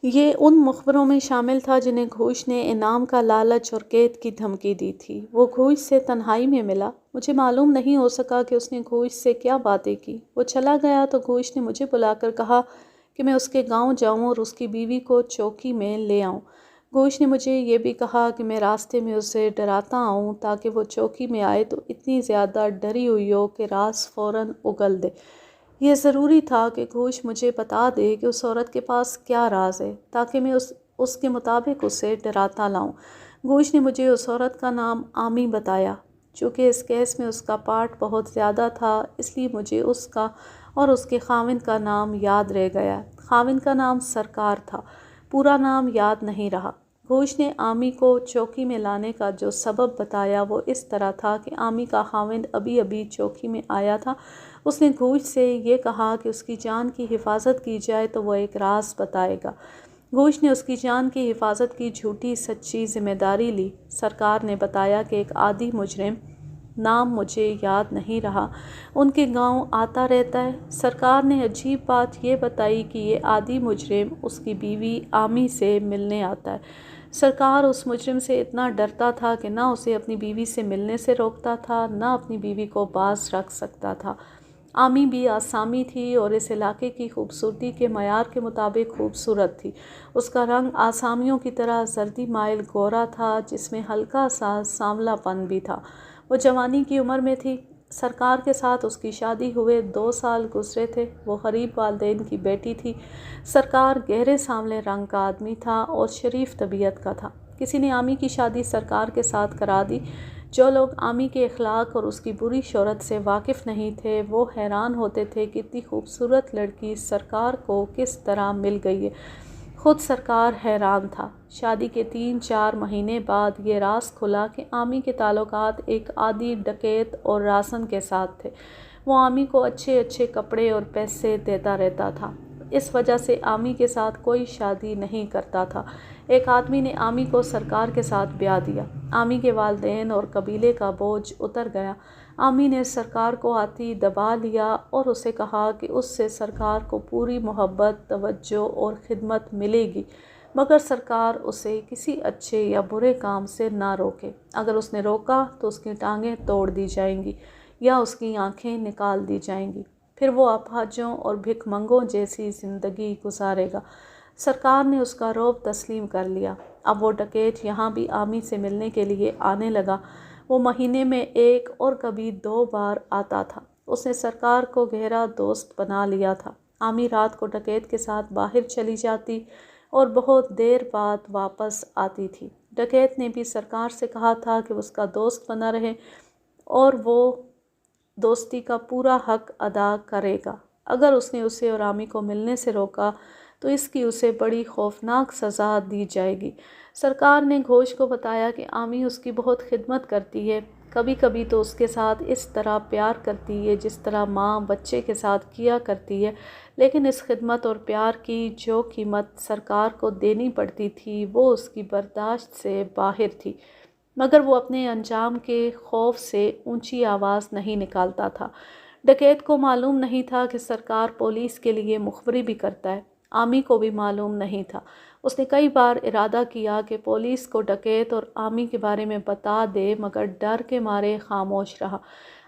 یہ ان مخبروں میں شامل تھا جنہیں گھوش نے انعام کا لالچ اور قید کی دھمکی دی تھی۔ وہ گھوش سے تنہائی میں ملا۔ مجھے معلوم نہیں ہو سکا کہ اس نے گھوش سے کیا باتیں کی۔ وہ چلا گیا تو گھوش نے مجھے بلا کر کہا کہ میں اس کے گاؤں جاؤں اور اس کی بیوی کو چوکی میں لے آؤں۔ گھوش نے مجھے یہ بھی کہا کہ میں راستے میں اسے ڈراتا آؤں تاکہ وہ چوکی میں آئے تو اتنی زیادہ ڈری ہوئی ہو کہ راز فوراً اگل دے۔ یہ ضروری تھا کہ گھوش مجھے بتا دے کہ اس عورت کے پاس کیا راز ہے تاکہ میں اس کے مطابق اسے ڈراتا لاؤں۔ گھوش نے مجھے اس عورت کا نام آمی بتایا۔ چونکہ اس کیس میں اس کا پارٹ بہت زیادہ تھا، اس لیے مجھے اس کا اور اس کے خاوند کا نام یاد رہ گیا۔ خاوند کا نام سرکار تھا، پورا نام یاد نہیں رہا۔ گھوش نے آمی کو چوکی میں لانے کا جو سبب بتایا وہ اس طرح تھا کہ آمی کا خاوند ابھی ابھی چوکی میں آیا تھا۔ اس نے گھوش سے یہ کہا کہ اس کی جان کی حفاظت کی جائے تو وہ ایک راز بتائے گا۔ گھوش نے اس کی جان کی حفاظت کی جھوٹی سچی ذمہ داری لی۔ سرکار نے بتایا کہ ایک عادی مجرم، نام مجھے یاد نہیں رہا، ان کے گاؤں آتا رہتا ہے۔ سرکار نے عجیب بات یہ بتائی کہ یہ عادی مجرم اس کی بیوی آمی سے ملنے آتا ہے۔ سرکار اس مجرم سے اتنا ڈرتا تھا کہ نہ اسے اپنی بیوی سے ملنے سے روکتا تھا، نہ اپنی بیوی کو باز رکھ سکتا تھا۔ آمی بھی آسامی تھی اور اس علاقے کی خوبصورتی کے معیار کے مطابق خوبصورت تھی۔ اس کا رنگ آسامیوں کی طرح زردی مائل گورا تھا جس میں ہلکا سا سانولا پن بھی تھا۔ وہ جوانی کی عمر میں تھی۔ سرکار کے ساتھ اس کی شادی ہوئے 2 سال گزرے تھے۔ وہ غریب والدین کی بیٹی تھی۔ سرکار گہرے سانولے رنگ کا آدمی تھا اور شریف طبیعت کا تھا۔ کسی نے آمی کی شادی سرکار کے ساتھ کرا دی۔ جو لوگ آمی کے اخلاق اور اس کی بری شہرت سے واقف نہیں تھے وہ حیران ہوتے تھے کہ اتنی خوبصورت لڑکی سرکار کو کس طرح مل گئی ہے۔ خود سرکار حیران تھا۔ شادی کے 3-4 مہینے بعد یہ راز کھلا کہ آمی کے تعلقات ایک عادی ڈکیت اور راسن کے ساتھ تھے۔ وہ آمی کو اچھے اچھے کپڑے اور پیسے دیتا رہتا تھا۔ اس وجہ سے آمی کے ساتھ کوئی شادی نہیں کرتا تھا۔ ایک آدمی نے آمی کو سرکار کے ساتھ بیاہ دیا۔ آمی کے والدین اور قبیلے کا بوجھ اتر گیا۔ آمی نے سرکار کو آتی دبا لیا اور اسے کہا کہ اس سے سرکار کو پوری محبت، توجہ اور خدمت ملے گی، مگر سرکار اسے کسی اچھے یا برے کام سے نہ روکے۔ اگر اس نے روکا تو اس کی ٹانگیں توڑ دی جائیں گی یا اس کی آنکھیں نکال دی جائیں گی، پھر وہ اپاہجوں اور بھک منگوں جیسی زندگی گزارے گا۔ سرکار نے اس کا رعب تسلیم کر لیا۔ اب وہ ڈکیت یہاں بھی آمی سے ملنے کے لیے آنے لگا۔ وہ مہینے میں 1 اور کبھی 2 بار آتا تھا۔ اس نے سرکار کو گہرا دوست بنا لیا تھا۔ آمی رات کو ڈکیت کے ساتھ باہر چلی جاتی اور بہت دیر بعد واپس آتی تھی۔ ڈکیت نے بھی سرکار سے کہا تھا کہ وہ اس کا دوست بنا رہے اور وہ دوستی کا پورا حق ادا کرے گا۔ اگر اس نے اسے اور آمی کو ملنے سے روکا تو اس کی اسے بڑی خوفناک سزا دی جائے گی۔ سرکار نے گھوش کو بتایا کہ آمی اس کی بہت خدمت کرتی ہے، کبھی کبھی تو اس کے ساتھ اس طرح پیار کرتی ہے جس طرح ماں بچے کے ساتھ کیا کرتی ہے، لیکن اس خدمت اور پیار کی جو قیمت سرکار کو دینی پڑتی تھی وہ اس کی برداشت سے باہر تھی، مگر وہ اپنے انجام کے خوف سے اونچی آواز نہیں نکالتا تھا۔ ڈکیت کو معلوم نہیں تھا کہ سرکار پولیس کے لیے مخبری بھی کرتا ہے۔ آمی کو بھی معلوم نہیں تھا۔ اس نے کئی بار ارادہ کیا کہ پولیس کو ڈکیت اور آمی کے بارے میں بتا دے، مگر ڈر کے مارے خاموش رہا۔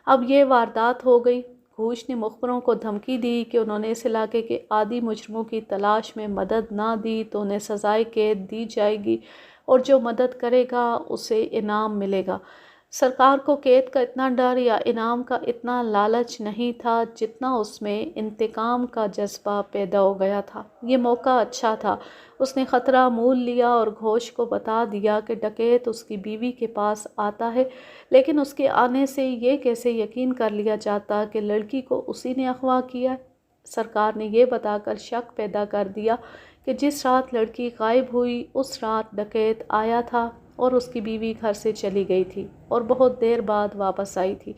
اب یہ واردات ہو گئی۔ گھوش نے مخبروں کو دھمکی دی کہ انہوں نے اس علاقے کے عادی مجرموں کی تلاش میں مدد نہ دی تو انہیں سزائے قید دی جائے گی اور جو مدد کرے گا اسے انعام ملے گا۔ سرکار کو قید کا اتنا ڈر یا انعام کا اتنا لالچ نہیں تھا جتنا اس میں انتقام کا جذبہ پیدا ہو گیا تھا۔ یہ موقع اچھا تھا۔ اس نے خطرہ مول لیا اور گھوش کو بتا دیا کہ ڈکیت اس کی بیوی کے پاس آتا ہے، لیکن اس کے آنے سے یہ کیسے یقین کر لیا جاتا کہ لڑکی کو اسی نے اغوا کیا ہے؟ سرکار نے یہ بتا کر شک پیدا کر دیا کہ جس رات لڑکی غائب ہوئی اس رات ڈکیت آیا تھا اور اس کی بیوی گھر سے چلی گئی تھی اور بہت دیر بعد واپس آئی تھی۔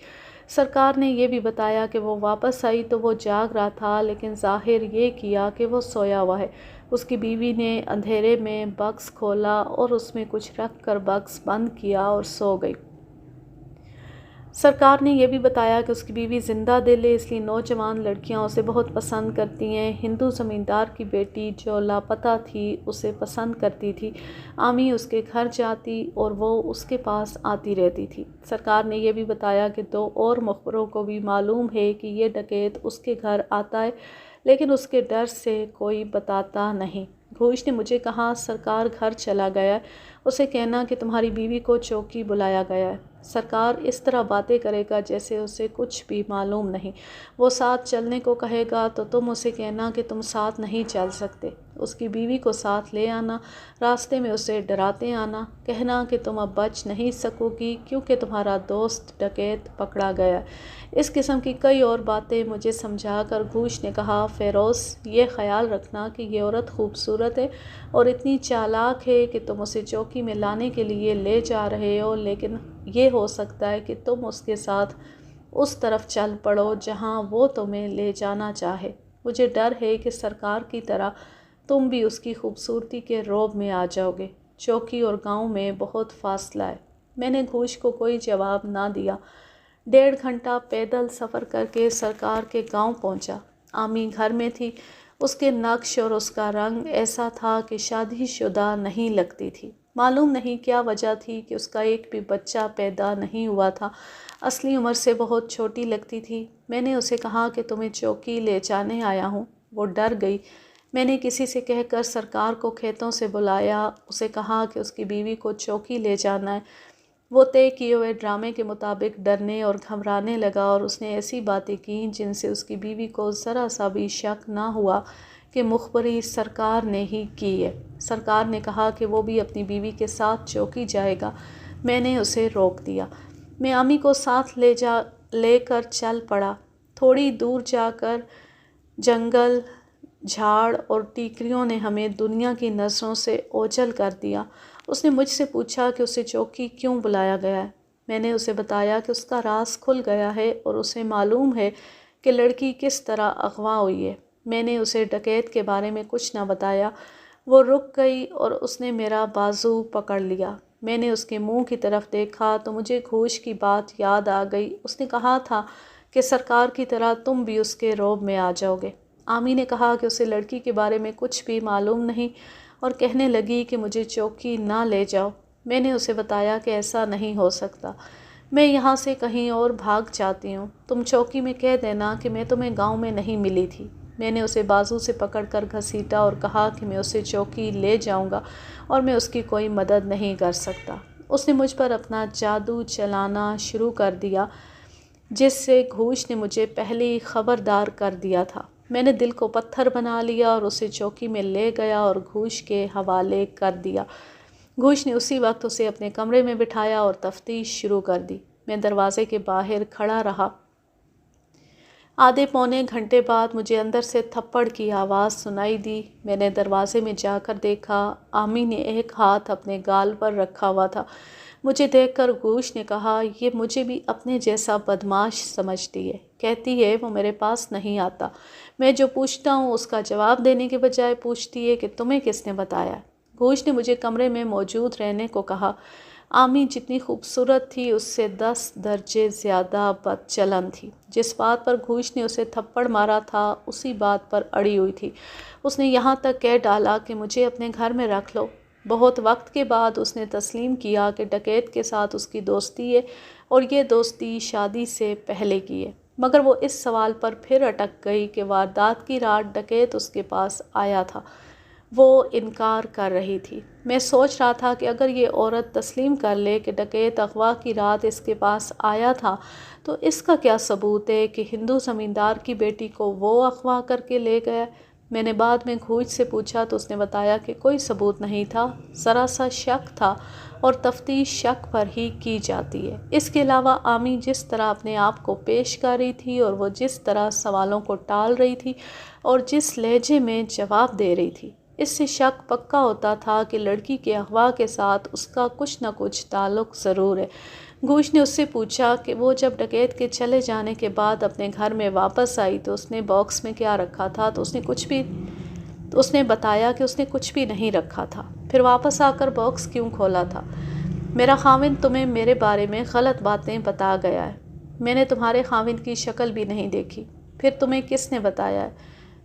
سرکار نے یہ بھی بتایا کہ وہ واپس آئی تو وہ جاگ رہا تھا، لیکن ظاہر یہ کیا کہ وہ سویا ہوا ہے۔ اس کی بیوی نے اندھیرے میں بکس کھولا اور اس میں کچھ رکھ کر بکس بند کیا اور سو گئی۔ سرکار نے یہ بھی بتایا کہ اس کی بیوی زندہ دل ہے، اس لیے نوجوان لڑکیاں اسے بہت پسند کرتی ہیں۔ ہندو زمیندار کی بیٹی جو لاپتہ تھی اسے پسند کرتی تھی۔ آمی اس کے گھر جاتی اور وہ اس کے پاس آتی رہتی تھی۔ سرکار نے یہ بھی بتایا کہ 2 اور مخبروں کو بھی معلوم ہے کہ یہ ڈکیت اس کے گھر آتا ہے، لیکن اس کے ڈر سے کوئی بتاتا نہیں۔ گھوش نے مجھے کہا سرکار گھر چلا گیا ہے، اسے کہنا کہ تمہاری بیوی کو چوکی بلایا گیا ہے۔ سرکار اس طرح باتیں کرے گا جیسے اسے کچھ بھی معلوم نہیں۔ وہ ساتھ چلنے کو کہے گا تو تم اسے کہنا کہ تم ساتھ نہیں چل سکتے۔ اس کی بیوی کو ساتھ لے آنا، راستے میں اسے ڈراتے آنا، کہنا کہ تم اب بچ نہیں سکو گی کیونکہ تمہارا دوست ڈکیت پکڑا گیا ہے۔ اس قسم کی کئی اور باتیں مجھے سمجھا کر گھوش نے کہا فیروز یہ خیال رکھنا کہ یہ عورت خوبصورت ہے اور اتنی چالاک ہے کہ تم اسے چوکی میں لانے کے لیے لے جا رہے ہو، لیکن یہ ہو سکتا ہے کہ تم اس کے ساتھ اس طرف چل پڑو جہاں وہ تمہیں لے جانا چاہے۔ مجھے ڈر ہے کہ سرکار کی طرح تم بھی اس کی خوبصورتی کے رعب میں آ جاؤ گے۔ چوکی اور گاؤں میں بہت فاصلہ ہے۔ میں نے گھوش کو کوئی جواب نہ دیا۔ 1.5 گھنٹہ پیدل سفر کر کے سرکار کے گاؤں پہنچا۔ آمی گھر میں تھی۔ اس کے نقش اور اس کا رنگ ایسا تھا کہ شادی شدہ نہیں لگتی تھی۔ معلوم نہیں کیا وجہ تھی کہ اس کا ایک بھی بچہ پیدا نہیں ہوا تھا۔ اصلی عمر سے بہت چھوٹی لگتی تھی۔ میں نے اسے کہا کہ تمہیں چوکی لے جانے آیا ہوں۔ وہ ڈر گئی۔ میں نے کسی سے کہہ کر سرکار کو کھیتوں سے بلایا، اسے کہا کہ اس کی بیوی کو چوکی لے جانا ہے۔ وہ طے کیے ہوئے ڈرامے کے مطابق ڈرنے اور گھبرانے لگا اور اس نے ایسی باتیں کیں جن سے اس کی بیوی کو ذرا سا بھی شک نہ ہوا کہ مخبری سرکار نے ہی کی ہے۔ سرکار نے کہا کہ وہ بھی اپنی بیوی کے ساتھ چوکی جائے گا۔ میں نے اسے روک دیا۔ میں آمی کو ساتھ لے کر چل پڑا۔ تھوڑی دور جا کر جنگل، جھاڑ اور ٹیکریوں نے ہمیں دنیا کی نظروں سے اوجھل کر دیا۔ اس نے مجھ سے پوچھا کہ اسے چوکی کیوں بلایا گیا ہے۔ میں نے اسے بتایا کہ اس کا راز کھل گیا ہے اور اسے معلوم ہے کہ لڑکی کس طرح اغوا ہوئی ہے۔ میں نے اسے ڈکیت کے بارے میں کچھ نہ بتایا۔ وہ رک گئی اور اس نے میرا بازو پکڑ لیا۔ میں نے اس کے منہ کی طرف دیکھا تو مجھے گھوش کی بات یاد آ گئی۔ اس نے کہا تھا کہ سرکار کی طرح تم بھی اس کے رعب میں آ جاؤ گے۔ عامی نے کہا کہ اسے لڑکی کے بارے میں کچھ بھی معلوم نہیں اور کہنے لگی کہ مجھے چوکی نہ لے جاؤ۔ میں نے اسے بتایا کہ ایسا نہیں ہو سکتا، میں یہاں سے کہیں اور بھاگ جاتی ہوں، تم چوکی میں کہہ دینا کہ میں تمہیں گاؤں میں نہیں ملی تھی۔ میں نے اسے بازو سے پکڑ کر گھسیٹا اور کہا کہ میں اسے چوکی لے جاؤں گا اور میں اس کی کوئی مدد نہیں کر سکتا۔ اس نے مجھ پر اپنا جادو چلانا شروع کر دیا جس سے گھوش نے مجھے پہلے ہی خبردار کر دیا تھا۔ میں نے دل کو پتھر بنا لیا اور اسے چوکی میں لے گیا اور گھوش کے حوالے کر دیا۔ گھوش نے اسی وقت اسے اپنے کمرے میں بٹھایا اور تفتیش شروع کر دی۔ میں دروازے کے باہر کھڑا رہا۔ آدھے پونے گھنٹے بعد مجھے اندر سے تھپڑ کی آواز سنائی دی۔ میں نے دروازے میں جا کر دیکھا، عامی نے ایک ہاتھ اپنے گال پر رکھا ہوا تھا۔ مجھے دیکھ کر گھوش نے کہا، یہ مجھے بھی اپنے جیسا بدمعاش سمجھتی ہے، کہتی ہے وہ میرے پاس نہیں آتا، میں جو پوچھتا ہوں اس کا جواب دینے کے بجائے پوچھتی ہے کہ تمہیں کس نے بتایا۔ گھوش نے مجھے کمرے میں موجود رہنے کو کہا۔ عامی جتنی خوبصورت تھی اس سے 10 درجے زیادہ بد چلن تھی۔ جس بات پر گھوش نے اسے تھپڑ مارا تھا اسی بات پر اڑی ہوئی تھی۔ اس نے یہاں تک کہہ ڈالا کہ مجھے اپنے گھر میں رکھ لو۔ بہت وقت کے بعد اس نے تسلیم کیا کہ ڈکیت کے ساتھ اس کی دوستی ہے اور یہ دوستی شادی سے پہلے کی ہے، مگر وہ اس سوال پر پھر اٹک گئی کہ واردات کی رات ڈکیت اس کے پاس آیا تھا۔ وہ انکار کر رہی تھی۔ میں سوچ رہا تھا کہ اگر یہ عورت تسلیم کر لے کہ ڈکیت اغوا کی رات اس کے پاس آیا تھا تو اس کا کیا ثبوت ہے کہ ہندو زمیندار کی بیٹی کو وہ اغوا کر کے لے گیا؟ میں نے بعد میں گھوش سے پوچھا تو اس نے بتایا کہ کوئی ثبوت نہیں تھا، ذرا سا شک تھا اور تفتیش شک پر ہی کی جاتی ہے۔ اس کے علاوہ عامی جس طرح اپنے آپ کو پیش کر رہی تھی اور وہ جس طرح سوالوں کو ٹال رہی تھی اور جس لہجے میں جواب دے رہی تھی، اس سے شک پکا ہوتا تھا کہ لڑکی کے اغوا کے ساتھ اس کا کچھ نہ کچھ تعلق ضرور ہے۔ گھوش نے اس سے پوچھا کہ وہ جب ڈکیت کے چلے جانے کے بعد اپنے گھر میں واپس آئی تو اس نے باکس میں کیا رکھا تھا، تو اس نے بتایا کہ اس نے کچھ بھی نہیں رکھا تھا۔ پھر واپس آ کر باکس کیوں کھولا تھا؟ میرا خاوند تمہیں میرے بارے میں غلط باتیں بتا گیا ہے۔ میں نے تمہارے خاوند کی شکل بھی نہیں دیکھی۔ پھر تمہیں کس نے بتایا ہے؟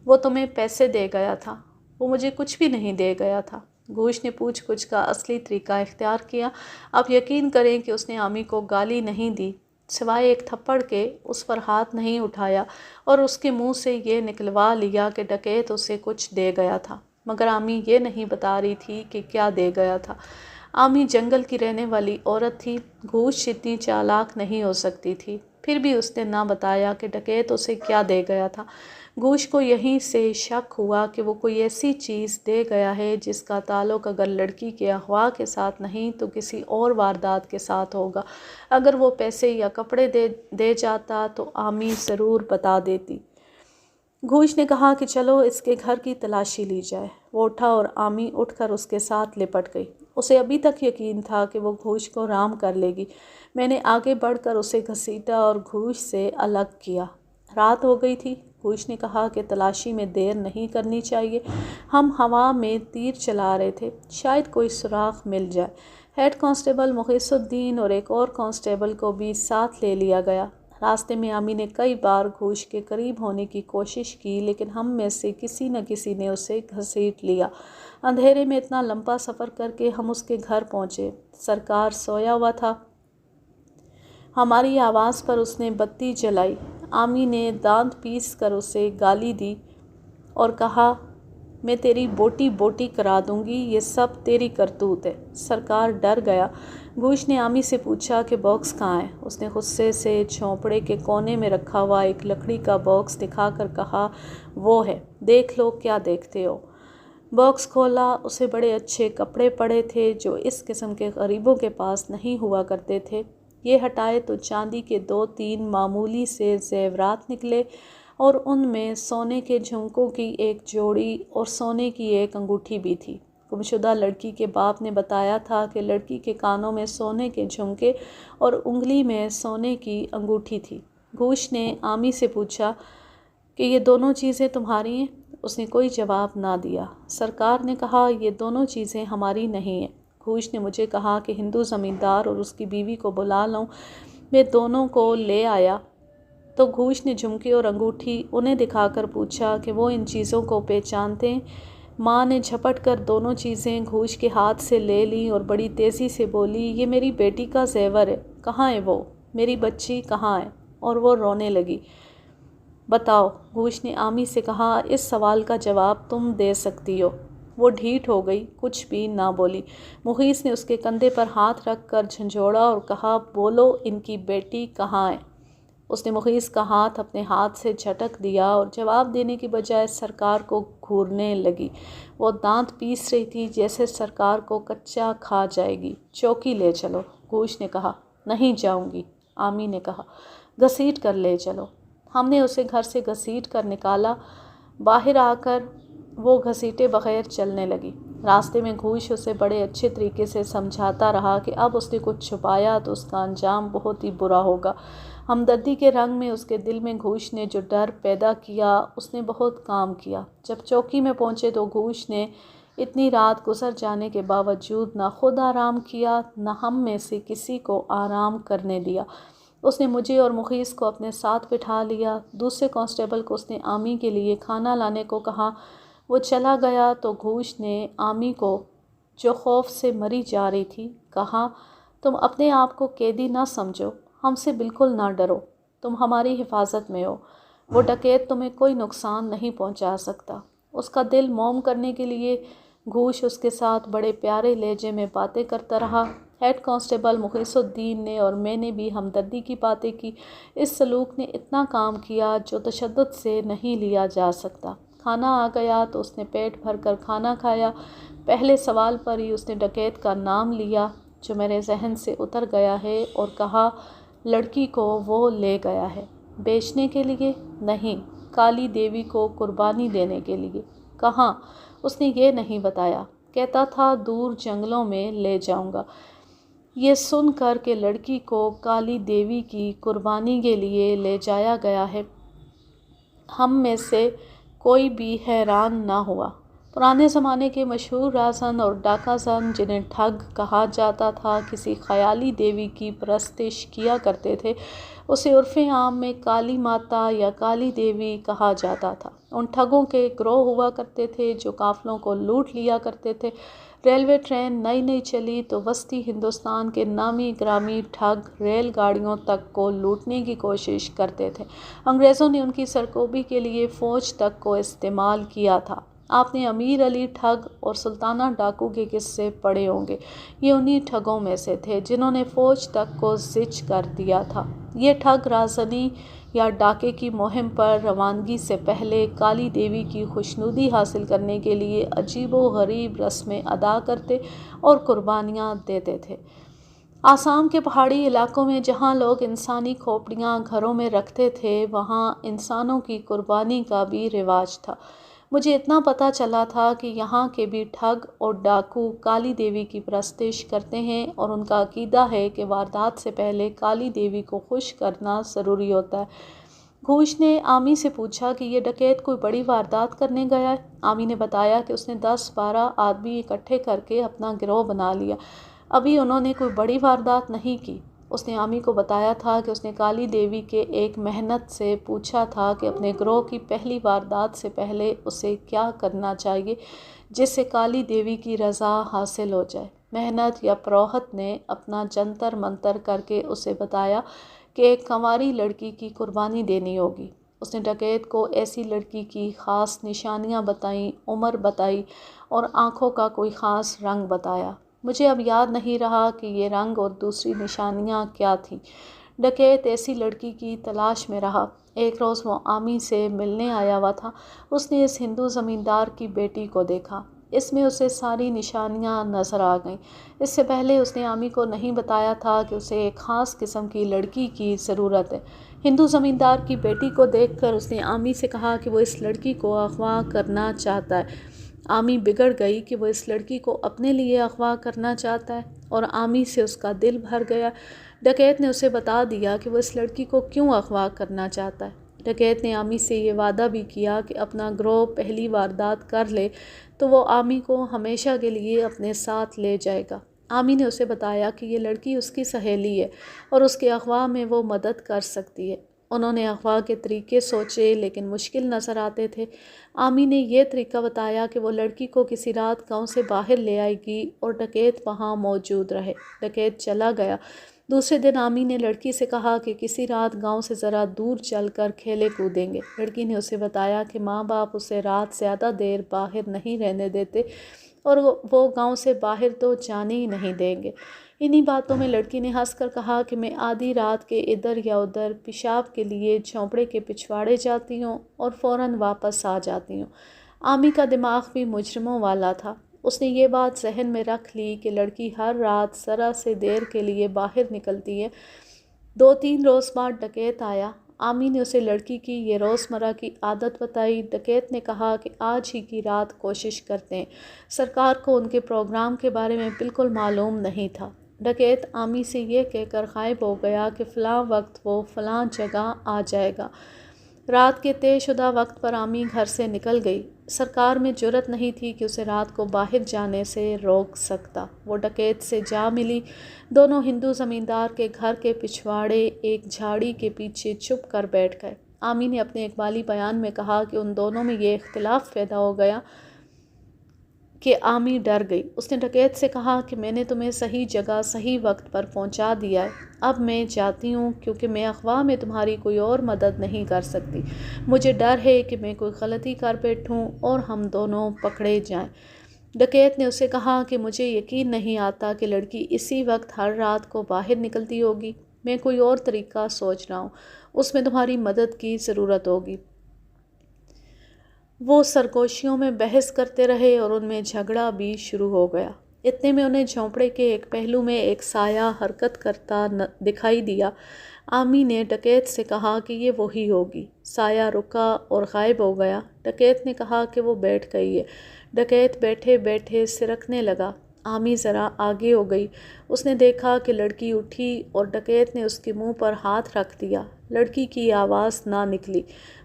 وہ تمہیں پیسے دے گیا تھا۔ وہ مجھے کچھ بھی نہیں دے گیا تھا۔ گھوش نے پوچھ گچھ کا اصلی طریقہ اختیار کیا۔ آپ یقین کریں کہ اس نے عامی کو گالی نہیں دی، سوائے ایک تھپڑ کے اس پر ہاتھ نہیں اٹھایا اور اس کے منہ سے یہ نکلوا لیا کہ ڈکیت اسے کچھ دے گیا تھا، مگر عامی یہ نہیں بتا رہی تھی کہ کیا دے گیا تھا۔ عامی جنگل کی رہنے والی عورت تھی، گھوش اتنی چالاک نہیں ہو سکتی تھی، پھر بھی اس نے نہ بتایا کہ ڈکیت اسے کیا دے گیا تھا۔ گھوش کو یہیں سے شک ہوا کہ وہ کوئی ایسی چیز دے گیا ہے جس کا تعلق اگر لڑکی کے اغوا کے ساتھ نہیں تو کسی اور واردات کے ساتھ ہوگا۔ اگر وہ پیسے یا کپڑے دے جاتا تو عامی ضرور بتا دیتی۔ گھوش نے کہا کہ چلو اس کے گھر کی تلاشی لی جائے۔ وہ اٹھا اور عامی اٹھ کر اس کے ساتھ لپٹ گئی۔ اسے ابھی تک یقین تھا کہ وہ گھوش کو رام کر لے گی۔ میں نے آگے بڑھ کر اسے گھسیٹا اور گھوش سے الگ کیا۔ رات ہو گئی تھی۔ گھوش نے کہا کہ تلاشی میں دیر نہیں کرنی چاہیے۔ ہم ہوا میں تیر چلا رہے تھے، شاید کوئی سراغ مل جائے۔ ہیڈ کانسٹیبل مخلص الدین اور ایک اور کانسٹیبل کو بھی ساتھ لے لیا گیا۔ راستے میں عامی نے کئی بار گھوش کے قریب ہونے کی کوشش کی لیکن ہم میں سے کسی نہ کسی نے اسے گھسیٹ لیا۔ اندھیرے میں اتنا لمبا سفر کر کے ہم اس کے گھر پہنچے۔ سرکار سویا ہوا تھا۔ ہماری آواز پر اس نے بتی جلائی۔ عامی نے دانت پیس کر اسے گالی دی اور کہا، میں تیری بوٹی بوٹی کرا دوں گی، یہ سب تیری کرتوت ہے۔ سرکار ڈر گیا۔ گھوش نے عامی سے پوچھا کہ باکس کہاں ہے؟ اس نے غصے سے جھونپڑے کے کونے میں رکھا ہوا ایک لکڑی کا باکس دکھا کر کہا، وہ ہے، دیکھ لو کیا دیکھتے ہو۔ باکس کھولا، اسے بڑے اچھے کپڑے پڑے تھے جو اس قسم کے غریبوں کے پاس نہیں ہوا کرتے تھے۔ یہ ہٹائے تو چاندی کے 2-3 معمولی سے زیورات نکلے اور ان میں سونے کے جھمکوں کی ایک جوڑی اور سونے کی ایک انگوٹھی بھی تھی۔ گمشدہ لڑکی کے باپ نے بتایا تھا کہ لڑکی کے کانوں میں سونے کے جھمکے اور انگلی میں سونے کی انگوٹھی تھی۔ گھوش نے عامی سے پوچھا کہ یہ دونوں چیزیں تمہاری ہیں؟ اس نے کوئی جواب نہ دیا۔ سرکار نے کہا، یہ دونوں چیزیں ہماری نہیں ہیں۔ گھوش نے مجھے کہا کہ ہندو زمیندار اور اس کی بیوی کو بلا لوں۔ میں دونوں کو لے آیا تو گھوش نے جھمکے اور انگوٹھی انہیں دکھا کر پوچھا کہ وہ ان چیزوں کو پہچانتے ہیں۔ ماں نے جھپٹ کر دونوں چیزیں گھوش کے ہاتھ سے لے لیں اور بڑی تیزی سے بولی، یہ میری بیٹی کا زیور ہے، کہاں ہے وہ؟ میری بچی کہاں ہے؟ اور وہ رونے لگی۔ بتاؤ، گھوش نے آمی سے کہا، اس سوال کا جواب تم دے سکتی ہو۔ وہ ڈھیٹ ہو گئی، کچھ بھی نہ بولی۔ مخیث نے اس کے کندھے پر ہاتھ رکھ کر جھنجھوڑا اور کہا، بولو، ان کی بیٹی کہاں ہے؟ اس نے مخیث کا ہاتھ اپنے ہاتھ سے جھٹک دیا اور جواب دینے کی بجائے سرکار کو گھورنے لگی۔ وہ دانت پیس رہی تھی جیسے سرکار کو کچا کھا جائے گی۔ چوکی لے چلو، گھوش نے کہا۔ نہیں جاؤں گی، آمی نے کہا۔ گھسیٹ کر لے چلو۔ ہم نے اسے گھر سے گھسیٹ کر نکالا۔ باہر آ کر وہ گھسیٹے بغیر چلنے لگی۔ راستے میں گھوش اسے بڑے اچھے طریقے سے سمجھاتا رہا کہ اب اس نے کچھ چھپایا تو اس کا انجام بہت ہی برا ہوگا۔ ہمدردی کے رنگ میں اس کے دل میں گھوش نے جو ڈر پیدا کیا اس نے بہت کام کیا۔ جب چوکی میں پہنچے تو گھوش نے اتنی رات گزر جانے کے باوجود نہ خود آرام کیا نہ ہم میں سے کسی کو آرام کرنے دیا۔ اس نے مجھے اور مخیث کو اپنے ساتھ بٹھا لیا۔ دوسرے کانسٹیبل کو اس نے آمی کے لیے کھانا لانے کو کہا۔ وہ چلا گیا تو گھوش نے آمی کو، جو خوف سے مری جا رہی تھی، کہا، تم اپنے آپ کو قیدی نہ سمجھو، ہم سے بالکل نہ ڈرو، تم ہماری حفاظت میں ہو۔ وہ ڈکیت تمہیں کوئی نقصان نہیں پہنچا سکتا۔ اس کا دل موم کرنے کے لیے گھوش اس کے ساتھ بڑے پیارے لہجے میں باتیں کرتا رہا۔ ہیڈ کانسٹیبل مخلص الدین نے اور میں نے بھی ہمدردی کی باتیں کی۔ اس سلوک نے اتنا کام کیا جو تشدد سے نہیں لیا جا سکتا۔ کھانا آ گیا تو اس نے پیٹ بھر کر کھانا کھایا۔ پہلے سوال پر ہی اس نے ڈکیت کا نام لیا جو میرے ذہن سے اتر گیا ہے اور کہا، لڑکی کو وہ لے گیا ہے۔ بیچنے کے لیے؟ نہیں، کالی دیوی کو قربانی دینے کے لیے۔ کہاں؟ اس نے یہ نہیں بتایا۔ کہتا تھا دور جنگلوں میں لے جاؤں گا۔ یہ سن کر کہ لڑکی کو کالی دیوی کی قربانی کے لیے لے جایا گیا ہے، ہم میں سے کوئی بھی حیران نہ ہوا۔ پرانے زمانے کے مشہور رازن اور ڈاکہ زن جنہیں ٹھگ کہا جاتا تھا، کسی خیالی دیوی کی پرستش کیا کرتے تھے۔ اسے عرف عام میں کالی ماتا یا کالی دیوی کہا جاتا تھا۔ ان ٹھگوں کے گروہ ہوا کرتے تھے جو قافلوں کو لوٹ لیا کرتے تھے۔ ریلوے ٹرین نئی نئی چلی تو وسطی ہندوستان کے نامی گرامی ٹھگ ریل گاڑیوں تک کو لوٹنے کی کوشش کرتے تھے۔ انگریزوں نے ان کی سرکوبی کے لیے فوج تک کو استعمال کیا تھا۔ آپ نے امیر علی ٹھگ اور سلطانہ ڈاکو کے قصے پڑھے ہوں گے۔ یہ انہی ٹھگوں میں سے تھے جنہوں نے فوج تک کو زچ کر دیا تھا۔ یہ ٹھگ رازنی یا ڈاکے کی مہم پر روانگی سے پہلے کالی دیوی کی خوشنودی حاصل کرنے کے لیے عجیب و غریب رسمیں ادا کرتے اور قربانیاں دیتے تھے۔ آسام کے پہاڑی علاقوں میں جہاں لوگ انسانی کھوپڑیاں گھروں میں رکھتے تھے، وہاں انسانوں کی قربانی کا بھی رواج تھا۔ مجھے اتنا پتہ چلا تھا کہ یہاں کے بھی ٹھگ اور ڈاکو کالی دیوی کی پرستش کرتے ہیں اور ان کا عقیدہ ہے کہ واردات سے پہلے کالی دیوی کو خوش کرنا ضروری ہوتا ہے۔ گھوش نے آمی سے پوچھا کہ یہ ڈکیت کوئی بڑی واردات کرنے گیا ہے؟ آمی نے بتایا کہ اس نے 10-12 آدمی اکٹھے کر کے اپنا گروہ بنا لیا۔ ابھی انہوں نے کوئی بڑی واردات نہیں کی۔ اس نے آمی کو بتایا تھا کہ اس نے کالی دیوی کے ایک مہنت سے پوچھا تھا کہ اپنے گروہ کی پہلی واردات سے پہلے اسے کیا کرنا چاہیے جس سے کالی دیوی کی رضا حاصل ہو جائے۔ مہنت یا پروہت نے اپنا جنتر منتر کر کے اسے بتایا کہ ایک کنواری لڑکی کی قربانی دینی ہوگی۔ اس نے ڈکیت کو ایسی لڑکی کی خاص نشانیاں بتائیں، عمر بتائی اور آنکھوں کا کوئی خاص رنگ بتایا۔ مجھے اب یاد نہیں رہا کہ یہ رنگ اور دوسری نشانیاں کیا تھیں۔ ڈکیت ایسی لڑکی کی تلاش میں رہا۔ ایک روز وہ آمی سے ملنے آیا ہوا تھا۔ اس نے اس ہندو زمیندار کی بیٹی کو دیکھا۔ اس میں اسے ساری نشانیاں نظر آ گئیں۔ اس سے پہلے اس نے آمی کو نہیں بتایا تھا کہ اسے ایک خاص قسم کی لڑکی کی ضرورت ہے۔ ہندو زمیندار کی بیٹی کو دیکھ کر اس نے آمی سے کہا کہ وہ اس لڑکی کو اغوا کرنا چاہتا ہے۔ آمی بگڑ گئی کہ وہ اس لڑکی کو اپنے لیے اغوا کرنا چاہتا ہے اور آمی سے اس کا دل بھر گیا۔ ڈکیت نے اسے بتا دیا کہ وہ اس لڑکی کو کیوں اغوا کرنا چاہتا ہے۔ ڈکیت نے آمی سے یہ وعدہ بھی کیا کہ اپنا گروہ پہلی واردات کر لے تو وہ آمی کو ہمیشہ کے لیے اپنے ساتھ لے جائے گا۔ آمی نے اسے بتایا کہ یہ لڑکی اس کی سہیلی ہے اور اس کے اغوا میں وہ مدد کر سکتی ہے۔ انہوں نے اغوا کے طریقے سوچے لیکن مشکل نظر آتے تھے۔ آمی نے یہ طریقہ بتایا کہ وہ لڑکی کو کسی رات گاؤں سے باہر لے آئے گی اور ڈکیت وہاں موجود رہے۔ ڈکیت چلا گیا۔ دوسرے دن آمی نے لڑکی سے کہا کہ کسی رات گاؤں سے ذرا دور چل کر کھیلے کودیں گے۔ لڑکی نے اسے بتایا کہ ماں باپ اسے رات زیادہ دیر باہر نہیں رہنے دیتے اور وہ گاؤں سے باہر تو جانے ہی نہیں دیں گے۔ انہی باتوں میں لڑکی نے ہنس کر کہا کہ میں آدھی رات کے ادھر یا ادھر پیشاب کے لیے جھونپڑے کے پچھواڑے جاتی ہوں اور فوراً واپس آ جاتی ہوں۔ آمی کا دماغ بھی مجرموں والا تھا۔ اس نے یہ بات ذہن میں رکھ لی کہ لڑکی ہر رات ذرا سے دیر کے لیے باہر نکلتی ہے۔ 2-3 روز بعد ڈکیت آیا۔ آمی نے اسے لڑکی کی یہ روزمرہ کی عادت بتائی۔ ڈکیت نے کہا کہ آج ہی کی رات کوشش کرتے ہیں۔ سرکار کو ان کے پروگرام کے بارے میں بالکل معلوم نہیں تھا۔ ڈکیت آمی سے یہ کہہ کر غائب ہو گیا کہ فلاں وقت وہ فلاں جگہ آ جائے گا۔ رات کے طے شدہ وقت پر آمی گھر سے نکل گئی۔ سرکار میں جرأت نہیں تھی کہ اسے رات کو باہر جانے سے روک سکتا۔ وہ ڈکیت سے جا ملی۔ دونوں ہندو زمیندار کے گھر کے پچھواڑے ایک جھاڑی کے پیچھے چھپ کر بیٹھ گئے۔ آمی نے اپنے اقبالی بیان میں کہا کہ ان دونوں میں یہ اختلاف پیدا ہو گیا کہ آمی ڈر گئی۔ اس نے ڈکیت سے کہا کہ میں نے تمہیں صحیح جگہ صحیح وقت پر پہنچا دیا ہے۔ اب میں جاتی ہوں کیونکہ میں اغوا میں تمہاری کوئی اور مدد نہیں کر سکتی۔ مجھے ڈر ہے کہ میں کوئی غلطی کر بیٹھوں اور ہم دونوں پکڑے جائیں۔ ڈکیت نے اسے کہا کہ مجھے یقین نہیں آتا کہ لڑکی اسی وقت ہر رات کو باہر نکلتی ہوگی۔ میں کوئی اور طریقہ سوچ رہا ہوں۔ اس میں تمہاری مدد کی ضرورت ہوگی۔ وہ سرگوشیوں میں بحث کرتے رہے اور ان میں جھگڑا بھی شروع ہو گیا۔ اتنے میں انہیں جھونپڑے کے ایک پہلو میں ایک سایہ حرکت کرتا دکھائی دیا۔ آمی نے ڈکیت سے کہا کہ یہ وہی ہوگی۔ سایہ رکا اور غائب ہو گیا۔ ڈکیت نے کہا کہ وہ بیٹھ گئی ہے۔ ڈکیت بیٹھے بیٹھے سرکنے لگا۔ آمی ذرا آگے ہو گئی۔ اس نے دیکھا کہ لڑکی اٹھی اور ڈکیت نے اس کے منہ پر ہاتھ رکھ دیا۔ لڑکی کی آواز نہ نکلی۔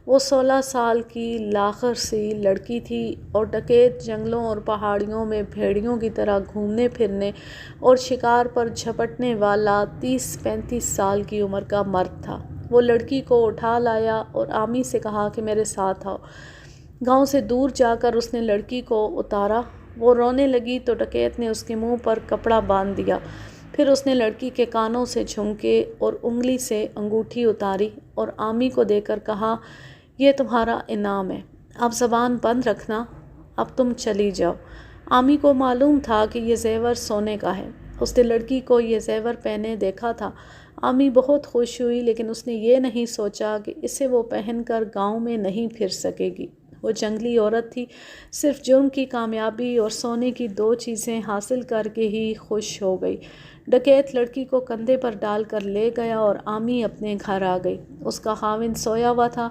وہ 16 سال کی لاغر سی لڑکی تھی اور ڈکیت جنگلوں اور پہاڑیوں میں بھیڑیوں کی طرح گھومنے پھرنے اور شکار پر جھپٹنے والا 30-35 سال کی عمر کا مرد تھا۔ وہ لڑکی کو اٹھا لایا اور آمی سے کہا کہ میرے ساتھ آؤ۔ گاؤں سے دور جا کر اس نے لڑکی کو اتارا۔ وہ رونے لگی تو ڈکیت نے اس کے منہ پر کپڑا باندھ دیا۔ پھر اس نے لڑکی کے کانوں سے جھمکے اور انگلی سے انگوٹھی اتاری اور آمی کو دے کر کہا یہ تمہارا انعام ہے۔ اب زبان بند رکھنا، اب تم چلی جاؤ۔ آمی کو معلوم تھا کہ یہ زیور سونے کا ہے۔ اس نے لڑکی کو یہ زیور پہنے دیکھا تھا۔ آمی بہت خوش ہوئی لیکن اس نے یہ نہیں سوچا کہ اسے وہ پہن کر گاؤں میں نہیں پھر سکے گی۔ وہ جنگلی عورت تھی، صرف جرم کی کامیابی اور سونے کی 2 چیزیں حاصل کر کے ہی خوش ہو گئی۔ ڈکیت لڑکی کو کندھے پر ڈال کر لے گیا اور آمی اپنے گھر آ گئی۔ اس کا خاوند سویا ہوا تھا۔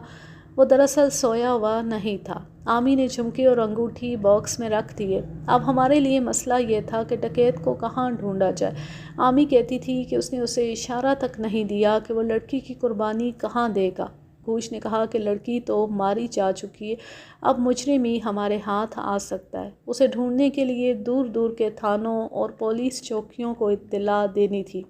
وہ دراصل سویا ہوا نہیں تھا۔ آمی نے جھمکے اور انگوٹھی باکس میں رکھ دیے۔ اب ہمارے لیے مسئلہ یہ تھا کہ ڈکیت کو کہاں ڈھونڈا جائے۔ آمی کہتی تھی کہ اس نے اسے اشارہ تک نہیں دیا کہ وہ لڑکی کی قربانی کہاں دے گا۔ گوش نے کہا کہ لڑکی تو ماری جا چکی ہے، اب مجرم ہی ہمارے ہاتھ آ سکتا ہے۔ اسے ڈھونڈنے کے لیے دور دور کے تھانوں اور پولیس چوکیوں کو اطلاع دینی تھی۔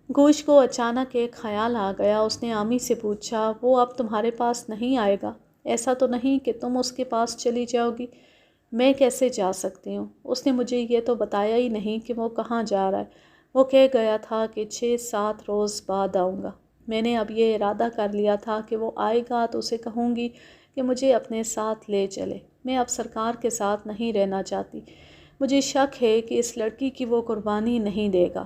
گوش کو اچانک ایک خیال آ گیا۔ اس نے آمی سے پوچھا وہ اب تمہارے پاس نہیں آئے گا؟ ایسا تو نہیں کہ تم اس کے پاس چلی جاؤ گی؟ میں کیسے جا سکتی ہوں؟ اس نے مجھے یہ تو بتایا ہی نہیں کہ وہ کہاں جا رہا ہے۔ وہ کہہ گیا تھا کہ 6-7 روز بعد آؤں گا۔ میں نے اب یہ ارادہ کر لیا تھا کہ وہ آئے گا تو اسے کہوں گی کہ مجھے اپنے ساتھ لے چلے۔ میں اب سرکار کے ساتھ نہیں رہنا چاہتی۔ مجھے شک ہے کہ اس لڑکی کی وہ قربانی نہیں دے گا۔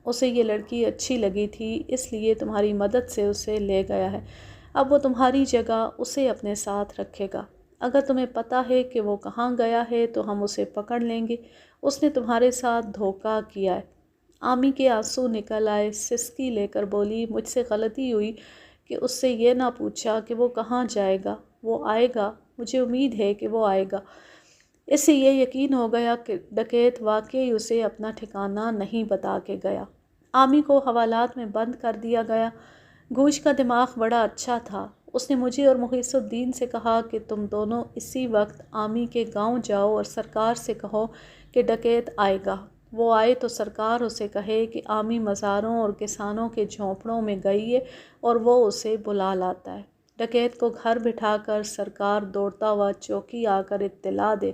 اسے یہ لڑکی اچھی لگی تھی اس لیے تمہاری مدد سے اسے لے گیا ہے۔ اب وہ تمہاری جگہ اسے اپنے ساتھ رکھے گا۔ اگر تمہیں پتہ ہے کہ وہ کہاں گیا ہے تو ہم اسے پکڑ لیں گے۔ اس نے تمہارے ساتھ دھوکہ کیا ہے۔ آمی کے آنسو نکل آئے۔ سسکی لے کر بولی مجھ سے غلطی ہوئی کہ اس سے یہ نہ پوچھا کہ وہ کہاں جائے گا۔ وہ آئے گا، مجھے امید ہے کہ وہ آئے گا۔ اس سے یہ یقین ہو گیا کہ ڈکیت واقعی اسے اپنا ٹھکانہ نہیں بتا کے گیا۔ آمی کو حوالات میں بند کر دیا گیا۔ گوش کا دماغ بڑا اچھا تھا اس نے مجھے اور محیص الدین سے کہا کہ تم دونوں اسی وقت عامی کے گاؤں جاؤ اور سرکار سے کہو کہ ڈکیت آئے گا۔ وہ آئے تو سرکار اسے کہے کہ عامی مزاروں اور کسانوں کے جھونپڑوں میں گئی ہے اور وہ اسے بلا لاتا ہے۔ ڈکیت کو گھر بٹھا کر سرکار دوڑتا ہوا چوکی آ کر اطلاع دے۔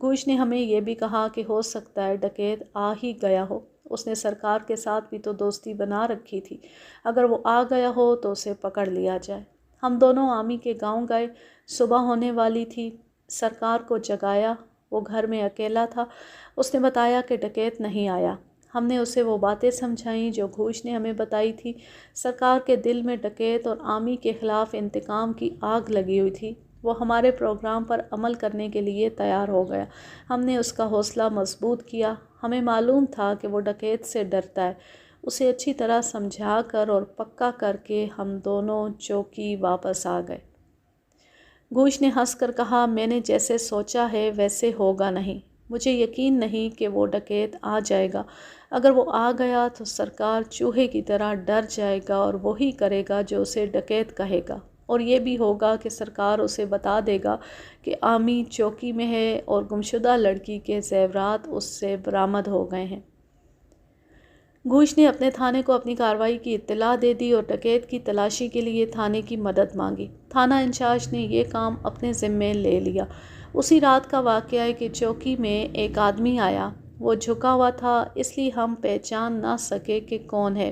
گوش نے ہمیں یہ بھی کہا کہ ہو سکتا ہے ڈکیت آ ہی گیا ہو، اس نے سرکار کے ساتھ بھی تو دوستی بنا رکھی تھی، اگر وہ آ گیا ہو تو اسے پکڑ لیا جائے۔ ہم دونوں عامی کے گاؤں گئے، صبح ہونے والی تھی۔ سرکار کو جگایا، وہ گھر میں اکیلا تھا۔ اس نے بتایا کہ ڈکیت نہیں آیا۔ ہم نے اسے وہ باتیں سمجھائیں جو گھوش نے ہمیں بتائی تھی۔ سرکار کے دل میں ڈکیت اور عامی کے خلاف انتقام کی آگ لگی ہوئی تھی۔ وہ ہمارے پروگرام پر عمل کرنے کے لیے تیار ہو گیا۔ ہم نے اس کا حوصلہ مضبوط کیا۔ ہمیں معلوم تھا کہ وہ ڈکیت سے ڈرتا ہے۔ اسے اچھی طرح سمجھا کر اور پکا کر کے ہم دونوں چوکی واپس آ گئے۔ گوش نے ہنس کر کہا، میں نے جیسے سوچا ہے ویسے ہوگا نہیں۔ مجھے یقین نہیں کہ وہ ڈکیت آ جائے گا۔ اگر وہ آ گیا تو سرکار چوہے کی طرح ڈر جائے گا اور وہی کرے گا جو اسے ڈکیت کہے گا، اور یہ بھی ہوگا کہ سرکار اسے بتا دے گا کہ عامی چوکی میں ہے اور گمشدہ لڑکی کے زیورات اس سے برآمد ہو گئے ہیں۔ گوش نے اپنے تھانے کو اپنی کارروائی کی اطلاع دے دی اور ڈکیت کی تلاشی کے لیے تھانے کی مدد مانگی۔ تھانہ انچارج نے یہ کام اپنے ذمے لے لیا۔ اسی رات کا واقعہ ہے کہ چوکی میں ایک آدمی آیا۔ وہ جھکا ہوا تھا، اس لیے ہم پہچان نہ سکے کہ کون ہے۔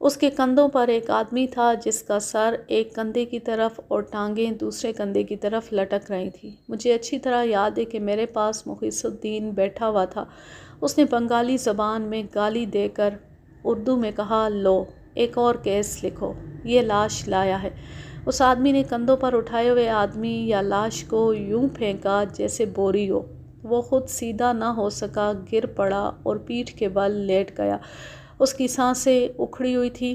اس کے کندھوں پر ایک آدمی تھا جس کا سر ایک کندھے کی طرف اور ٹانگیں دوسرے کندھے کی طرف لٹک رہی تھیں۔ مجھے اچھی طرح یاد ہے کہ میرے پاس محیص الدین بیٹھا ہوا تھا۔ اس نے بنگالی زبان میں گالی دے کر اردو میں کہا، لو ایک اور کیس لکھو، یہ لاش لایا ہے۔ اس آدمی نے کندھوں پر اٹھائے ہوئے آدمی یا لاش کو یوں پھینکا جیسے بوری ہو۔ وہ خود سیدھا نہ ہو سکا، گر پڑا اور پیٹھ کے بل لیٹ گیا۔ اس کی سانسیں اکھڑی ہوئی تھی۔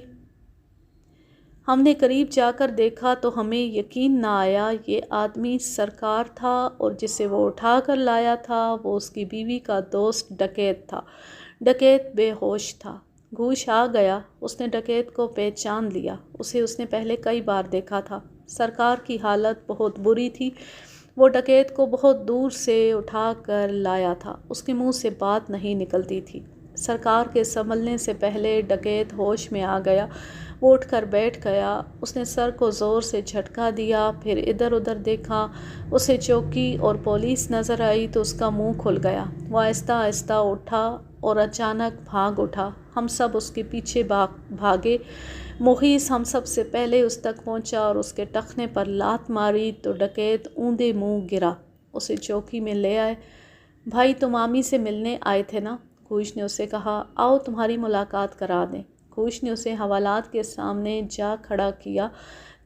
ہم نے قریب جا کر دیکھا تو ہمیں یقین نہ آیا یہ آدمی سرکار تھا، اور جسے وہ اٹھا کر لایا تھا وہ اس کی بیوی کا دوست ڈکیت تھا۔ ڈکیت بے ہوش تھا۔ گوش آ گیا۔ اس نے ڈکیت کو پہچان لیا۔ اسے اس نے پہلے کئی بار دیکھا تھا۔ سرکار کی حالت بہت بری تھی۔ وہ ڈکیت کو بہت دور سے اٹھا کر لایا تھا۔ اس کے منہ سے بات نہیں نکلتی تھی۔ سرکار کے سنبھلنے سے پہلے ڈکیت ہوش میں آ گیا۔ وہ اٹھ کر بیٹھ گیا۔ اس نے سر کو زور سے جھٹکا دیا، پھر ادھر ادھر دیکھا۔ اسے چوکی اور پولیس نظر آئی تو اس کا منہ کھل گیا۔ وہ آہستہ آہستہ اٹھا اور اچانک بھاگ اٹھا۔ ہم سب اس کے پیچھے بھاگے۔ محیص ہم سب سے پہلے اس تک پہنچا اور اس کے ٹخنے پر لات ماری تو ڈکیت اوندے منہ گرا۔ اسے چوکی میں لے آئے۔ بھائی تم عامی سے ملنے آئے تھے نا؟ گوش نے اسے کہا، آؤ تمہاری ملاقات کرا دیں۔ گوش نے اسے حوالات کے سامنے جا کھڑا کیا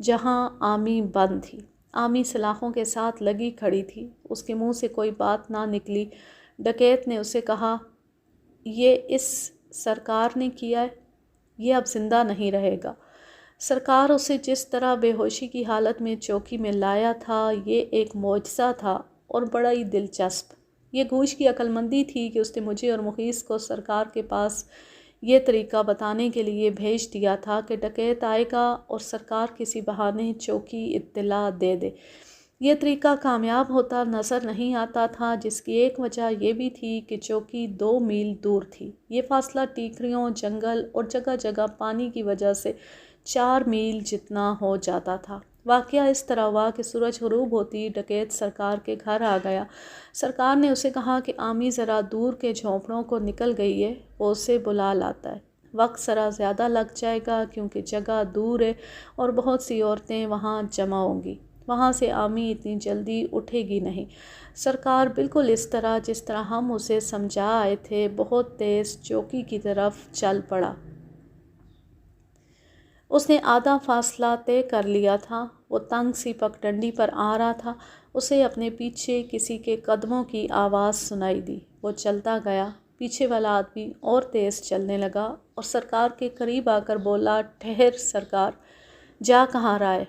جہاں عامی بند تھی۔ عامی سلاخوں کے ساتھ لگی کھڑی تھی۔ اس کے منہ سے کوئی بات نہ نکلی۔ ڈکیت نے اسے کہا، یہ اس سرکار نے کیا ہے، یہ اب زندہ نہیں رہے گا۔ سرکار اسے جس طرح بے ہوشی کی حالت میں چوکی میں لایا تھا یہ ایک معجزہ تھا اور بڑا ہی دلچسپ۔ یہ گوش کی عقل مندی تھی کہ اس نے مجھے اور محیص کو سرکار کے پاس یہ طریقہ بتانے کے لیے بھیج دیا تھا کہ ڈکیت آئے گا اور سرکار کسی بہانے چوکی اطلاع دے دے۔ یہ طریقہ کامیاب ہوتا نظر نہیں آتا تھا، جس کی ایک وجہ یہ بھی تھی کہ چوکی 2 میل دور تھی۔ یہ فاصلہ ٹیکریوں، جنگل اور جگہ جگہ پانی کی وجہ سے 4 میل جتنا ہو جاتا تھا۔ واقعہ اس طرح ہوا کہ سورج غروب ہوتی ڈکیت سرکار کے گھر آ گیا۔ سرکار نے اسے کہا کہ عامی ذرا دور کے جھونپڑوں کو نکل گئی ہے، وہ اسے بلا لاتا ہے۔ وقت ذرا زیادہ لگ جائے گا کیونکہ جگہ دور ہے اور بہت سی عورتیں وہاں جمع ہوں گی۔ وہاں سے عامی اتنی جلدی اٹھے گی نہیں۔ سرکار بالکل اس طرح جس طرح ہم اسے سمجھا آئے تھے بہت تیز چوکی کی طرف چل پڑا۔ اس نے آدھا فاصلہ طے کر لیا تھا۔ وہ تنگ سی پگڈنڈی پر آ رہا تھا۔ اسے اپنے پیچھے کسی کے قدموں کی آواز سنائی دی۔ وہ چلتا گیا۔ پیچھے والا آدمی اور تیز چلنے لگا اور سرکار کے قریب آ کر بولا، ٹھہر سرکار، جا کہاں رہا ہے؟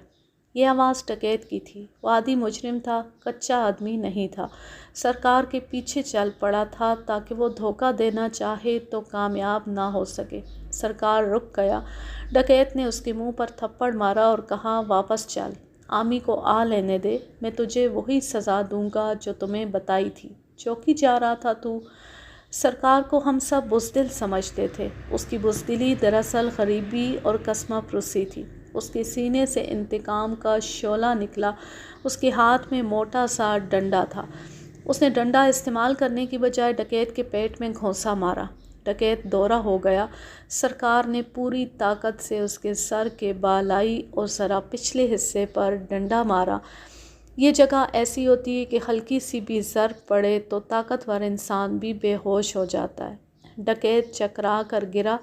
یہ آواز ڈکیت کی تھی۔ وہ عادی مجرم تھا، کچا آدمی نہیں تھا۔ سرکار کے پیچھے چل پڑا تھا تاکہ وہ دھوکہ دینا چاہے تو کامیاب نہ ہو سکے۔ سرکار رک گیا۔ ڈکیت نے اس کے منہ پر تھپڑ مارا اور کہا، واپس چل، عامی کو آ لینے دے، میں تجھے وہی سزا دوں گا جو تمہیں بتائی تھی۔ چوکی جا رہا تھا تو؟ سرکار کو ہم سب بزدل سمجھتے تھے۔ اس کی بزدلی دراصل غریبی اور کسمہ پرسی تھی۔ اس کے سینے سے انتقام کا شعلہ نکلا۔ اس کے ہاتھ میں موٹا سا ڈنڈا تھا۔ اس نے ڈنڈا استعمال کرنے کی بجائے ڈکیت کے پیٹ میں گھونسا مارا۔ ڈکیت دورہ ہو گیا۔ سرکار نے پوری طاقت سے اس کے سر کے بالائی اور ذرا پچھلے حصے پر ڈنڈا مارا۔ یہ جگہ ایسی ہوتی ہے کہ ہلکی سی بھی ضرب پڑے تو طاقتور انسان بھی بے ہوش ہو جاتا ہے۔ ڈکیت چکرا کر گرا۔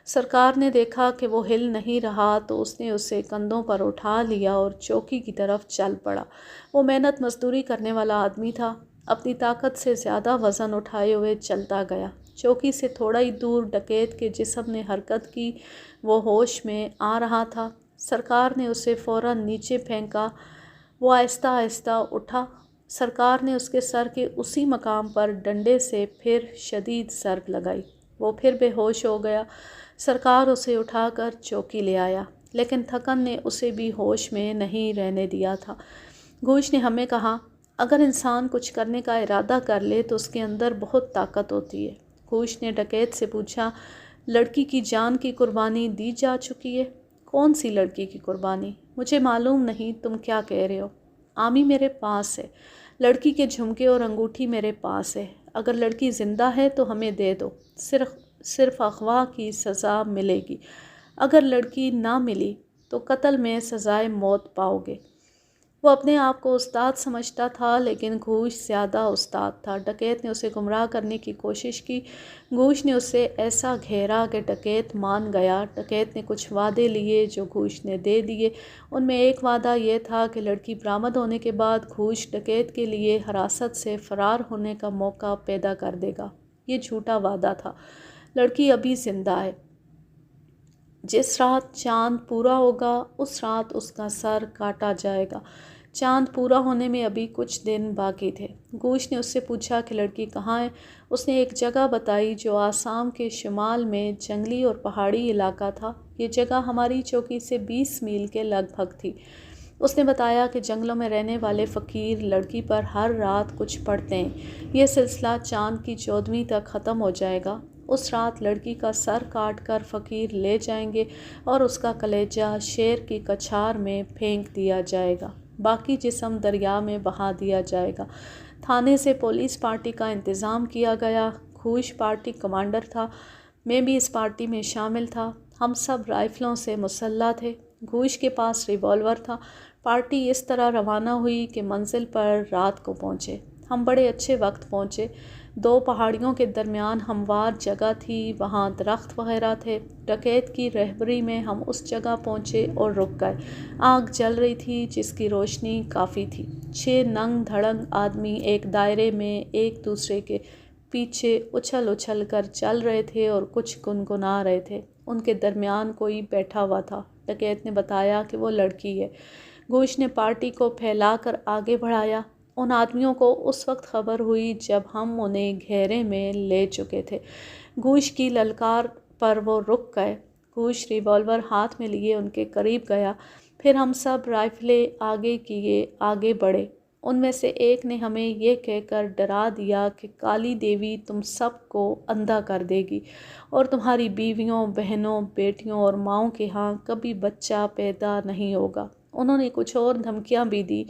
سرکار نے دیکھا کہ وہ ہل نہیں رہا تو اس نے اسے کندھوں پر اٹھا لیا اور چوکی کی طرف چل پڑا۔ وہ محنت مزدوری کرنے والا آدمی تھا۔ اپنی طاقت سے زیادہ وزن اٹھائے ہوئے چلتا گیا۔ چوکی سے تھوڑا ہی دور ڈکیت کے جسم نے حرکت کی۔ وہ ہوش میں آ رہا تھا۔ سرکار نے اسے فوراً نیچے پھینکا۔ وہ آہستہ آہستہ اٹھا۔ سرکار نے اس کے سر کے اسی مقام پر ڈنڈے سے پھر شدید ضرب لگائی۔ وہ پھر بے ہوش ہو گیا۔ سرکار اسے اٹھا کر چوکی لے آیا، لیکن تھکن نے اسے بھی ہوش میں نہیں رہنے دیا تھا۔ گوش نے ہمیں کہا، اگر انسان کچھ کرنے کا ارادہ کر لے تو اس کے اندر بہت طاقت ہوتی ہے۔ گوش نے ڈکیت سے پوچھا، لڑکی کی جان کی قربانی دی جا چکی ہے؟ کون سی لڑکی کی قربانی؟ مجھے معلوم نہیں، تم کیا کہہ رہے ہو؟ عامی میرے پاس ہے۔ لڑکی کے جھمکے اور انگوٹھی میرے پاس ہے۔ اگر لڑکی زندہ ہے تو ہمیں دے دو، صرف اغوا کی سزا ملے گی۔ اگر لڑکی نہ ملی تو قتل میں سزائے موت پاؤ گے۔ وہ اپنے آپ کو استاد سمجھتا تھا، لیکن گھوش زیادہ استاد تھا۔ ڈکیت نے اسے گمراہ کرنے کی کوشش کی۔ گھوش نے اسے ایسا گھیرا کہ ڈکیت مان گیا۔ ڈکیت نے کچھ وعدے لیے جو گھوش نے دے دیے۔ ان میں ایک وعدہ یہ تھا کہ لڑکی برآمد ہونے کے بعد گھوش ڈکیت کے لیے حراست سے فرار ہونے کا موقع پیدا کر دے گا۔ یہ جھوٹا وعدہ تھا۔ لڑکی ابھی زندہ ہے۔ جس رات چاند پورا ہوگا اس رات اس کا سر کاٹا جائے گا۔ چاند پورا ہونے میں ابھی کچھ دن باقی تھے۔ گوش نے اس سے پوچھا کہ لڑکی کہاں ہے؟ اس نے ایک جگہ بتائی جو آسام کے شمال میں جنگلی اور پہاڑی علاقہ تھا۔ یہ جگہ ہماری چوکی سے 20 میل کے لگ بھگ تھی۔ اس نے بتایا کہ جنگلوں میں رہنے والے فقیر لڑکی پر ہر رات کچھ پڑھتے ہیں۔ یہ سلسلہ چاند کی 14ویں تک ختم ہو جائے گا۔ اس رات لڑکی کا سر کاٹ کر فقیر لے جائیں گے اور اس کا کلیجہ شیر کی کچھار میں پھینک دیا جائے گا۔ باقی جسم دریا میں بہا دیا جائے گا۔ تھانے سے پولیس پارٹی کا انتظام کیا گیا۔ گھوش پارٹی کمانڈر تھا۔ میں بھی اس پارٹی میں شامل تھا۔ ہم سب رائفلوں سے مسلح تھے۔ گھوش کے پاس ریوالور تھا۔ پارٹی اس طرح روانہ ہوئی کہ منزل پر رات کو پہنچے۔ ہم بڑے اچھے وقت پہنچے۔ 2 پہاڑیوں کے درمیان ہموار جگہ تھی، وہاں درخت وغیرہ تھے۔ ڈکیت کی رہبری میں ہم اس جگہ پہنچے اور رک گئے۔ آگ جل رہی تھی جس کی روشنی کافی تھی۔ 6 ننگ دھڑنگ آدمی ایک دائرے میں ایک دوسرے کے پیچھے اچھل اچھل کر چل رہے تھے اور کچھ گنگنا رہے تھے۔ ان کے درمیان کوئی بیٹھا ہوا تھا۔ ڈکیت نے بتایا کہ وہ لڑکی ہے۔ گوش نے پارٹی کو پھیلا کر آگے بڑھایا۔ ان آدمیوں کو اس وقت خبر ہوئی جب ہم انہیں گھیرے میں لے چکے تھے۔ گوش کی للکار پر وہ رک گئے۔ گوش ریوالور ہاتھ میں لیے ان کے قریب گیا۔ پھر ہم سب رائفلیں آگے کیے آگے بڑھے۔ ان میں سے ایک نے ہمیں یہ کہہ کر ڈرا دیا کہ کالی دیوی تم سب کو اندھا کر دے گی اور تمہاری بیویوں، بہنوں، بیٹیوں اور ماؤں کے ہاں کبھی بچہ پیدا نہیں ہوگا۔ انہوں نے کچھ اور دھمکیاں بھی دی۔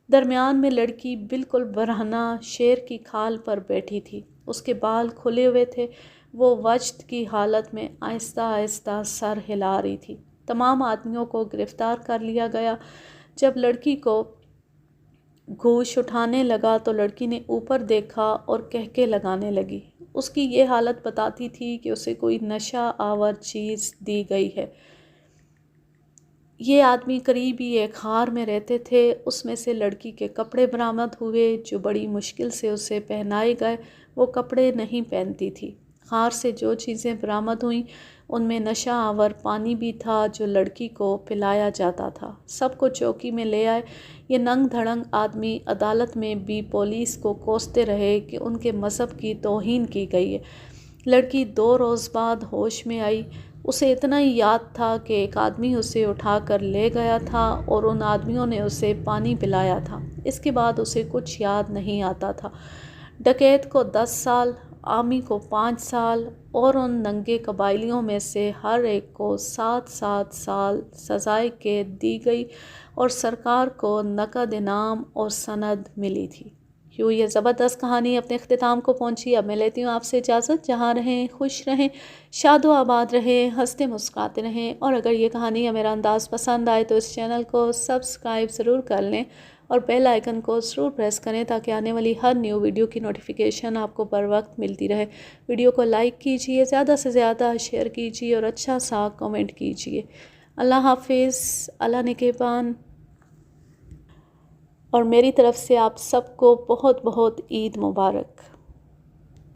درمیان میں لڑکی بالکل برہنہ شیر کی کھال پر بیٹھی تھی۔ اس کے بال کھلے ہوئے تھے۔ وہ وجد کی حالت میں آہستہ آہستہ سر ہلا رہی تھی۔ تمام آدمیوں کو گرفتار کر لیا گیا۔ جب لڑکی کو گھوش اٹھانے لگا تو لڑکی نے اوپر دیکھا اور کہکے لگانے لگی۔ اس کی یہ حالت بتاتی تھی کہ اسے کوئی نشہ آور چیز دی گئی ہے۔ یہ آدمی قریب ہی ایک غار میں رہتے تھے۔ اس میں سے لڑکی کے کپڑے برآمد ہوئے جو بڑی مشکل سے اسے پہنائے گئے۔ وہ کپڑے نہیں پہنتی تھی۔ غار سے جو چیزیں برآمد ہوئیں ان میں نشہ آور پانی بھی تھا جو لڑکی کو پلایا جاتا تھا۔ سب کو چوکی میں لے آئے۔ یہ ننگ دھڑنگ آدمی عدالت میں بھی پولیس کو کوستے رہے کہ ان کے مذہب کی توہین کی گئی ہے۔ لڑکی 2 روز بعد ہوش میں آئی۔ اسے اتنا ہی یاد تھا کہ ایک آدمی اسے اٹھا کر لے گیا تھا اور ان آدمیوں نے اسے پانی پلایا تھا۔ اس کے بعد اسے کچھ یاد نہیں آتا تھا۔ ڈکیت کو 10 سال، عامی کو 5 سال اور ان ننگے قبائلیوں میں سے ہر ایک کو 7 سال سزائے قید دی گئی اور سرکار کو نقد انعام اور سند ملی تھی۔ یوں یہ زبردست کہانی اپنے اختتام کو پہنچی۔ اب میں لیتی ہوں آپ سے اجازت۔ جہاں رہیں خوش رہیں، شاد و آباد رہیں، ہنستے مسکراتے رہیں، اور اگر یہ کہانی یا میرا انداز پسند آئے تو اس چینل کو سبسکرائب ضرور کر لیں اور بیل آئیکن کو ضرور پریس کریں تاکہ آنے والی ہر نیو ویڈیو کی نوٹیفیکیشن آپ کو بر وقت ملتی رہے۔ ویڈیو کو لائک کیجئے، زیادہ سے زیادہ شیئر کیجئے اور اچھا سا کمنٹ کیجئے۔ اللہ حافظ، اللہ نگہبان، اور میری طرف سے آپ سب کو بہت بہت عید مبارک۔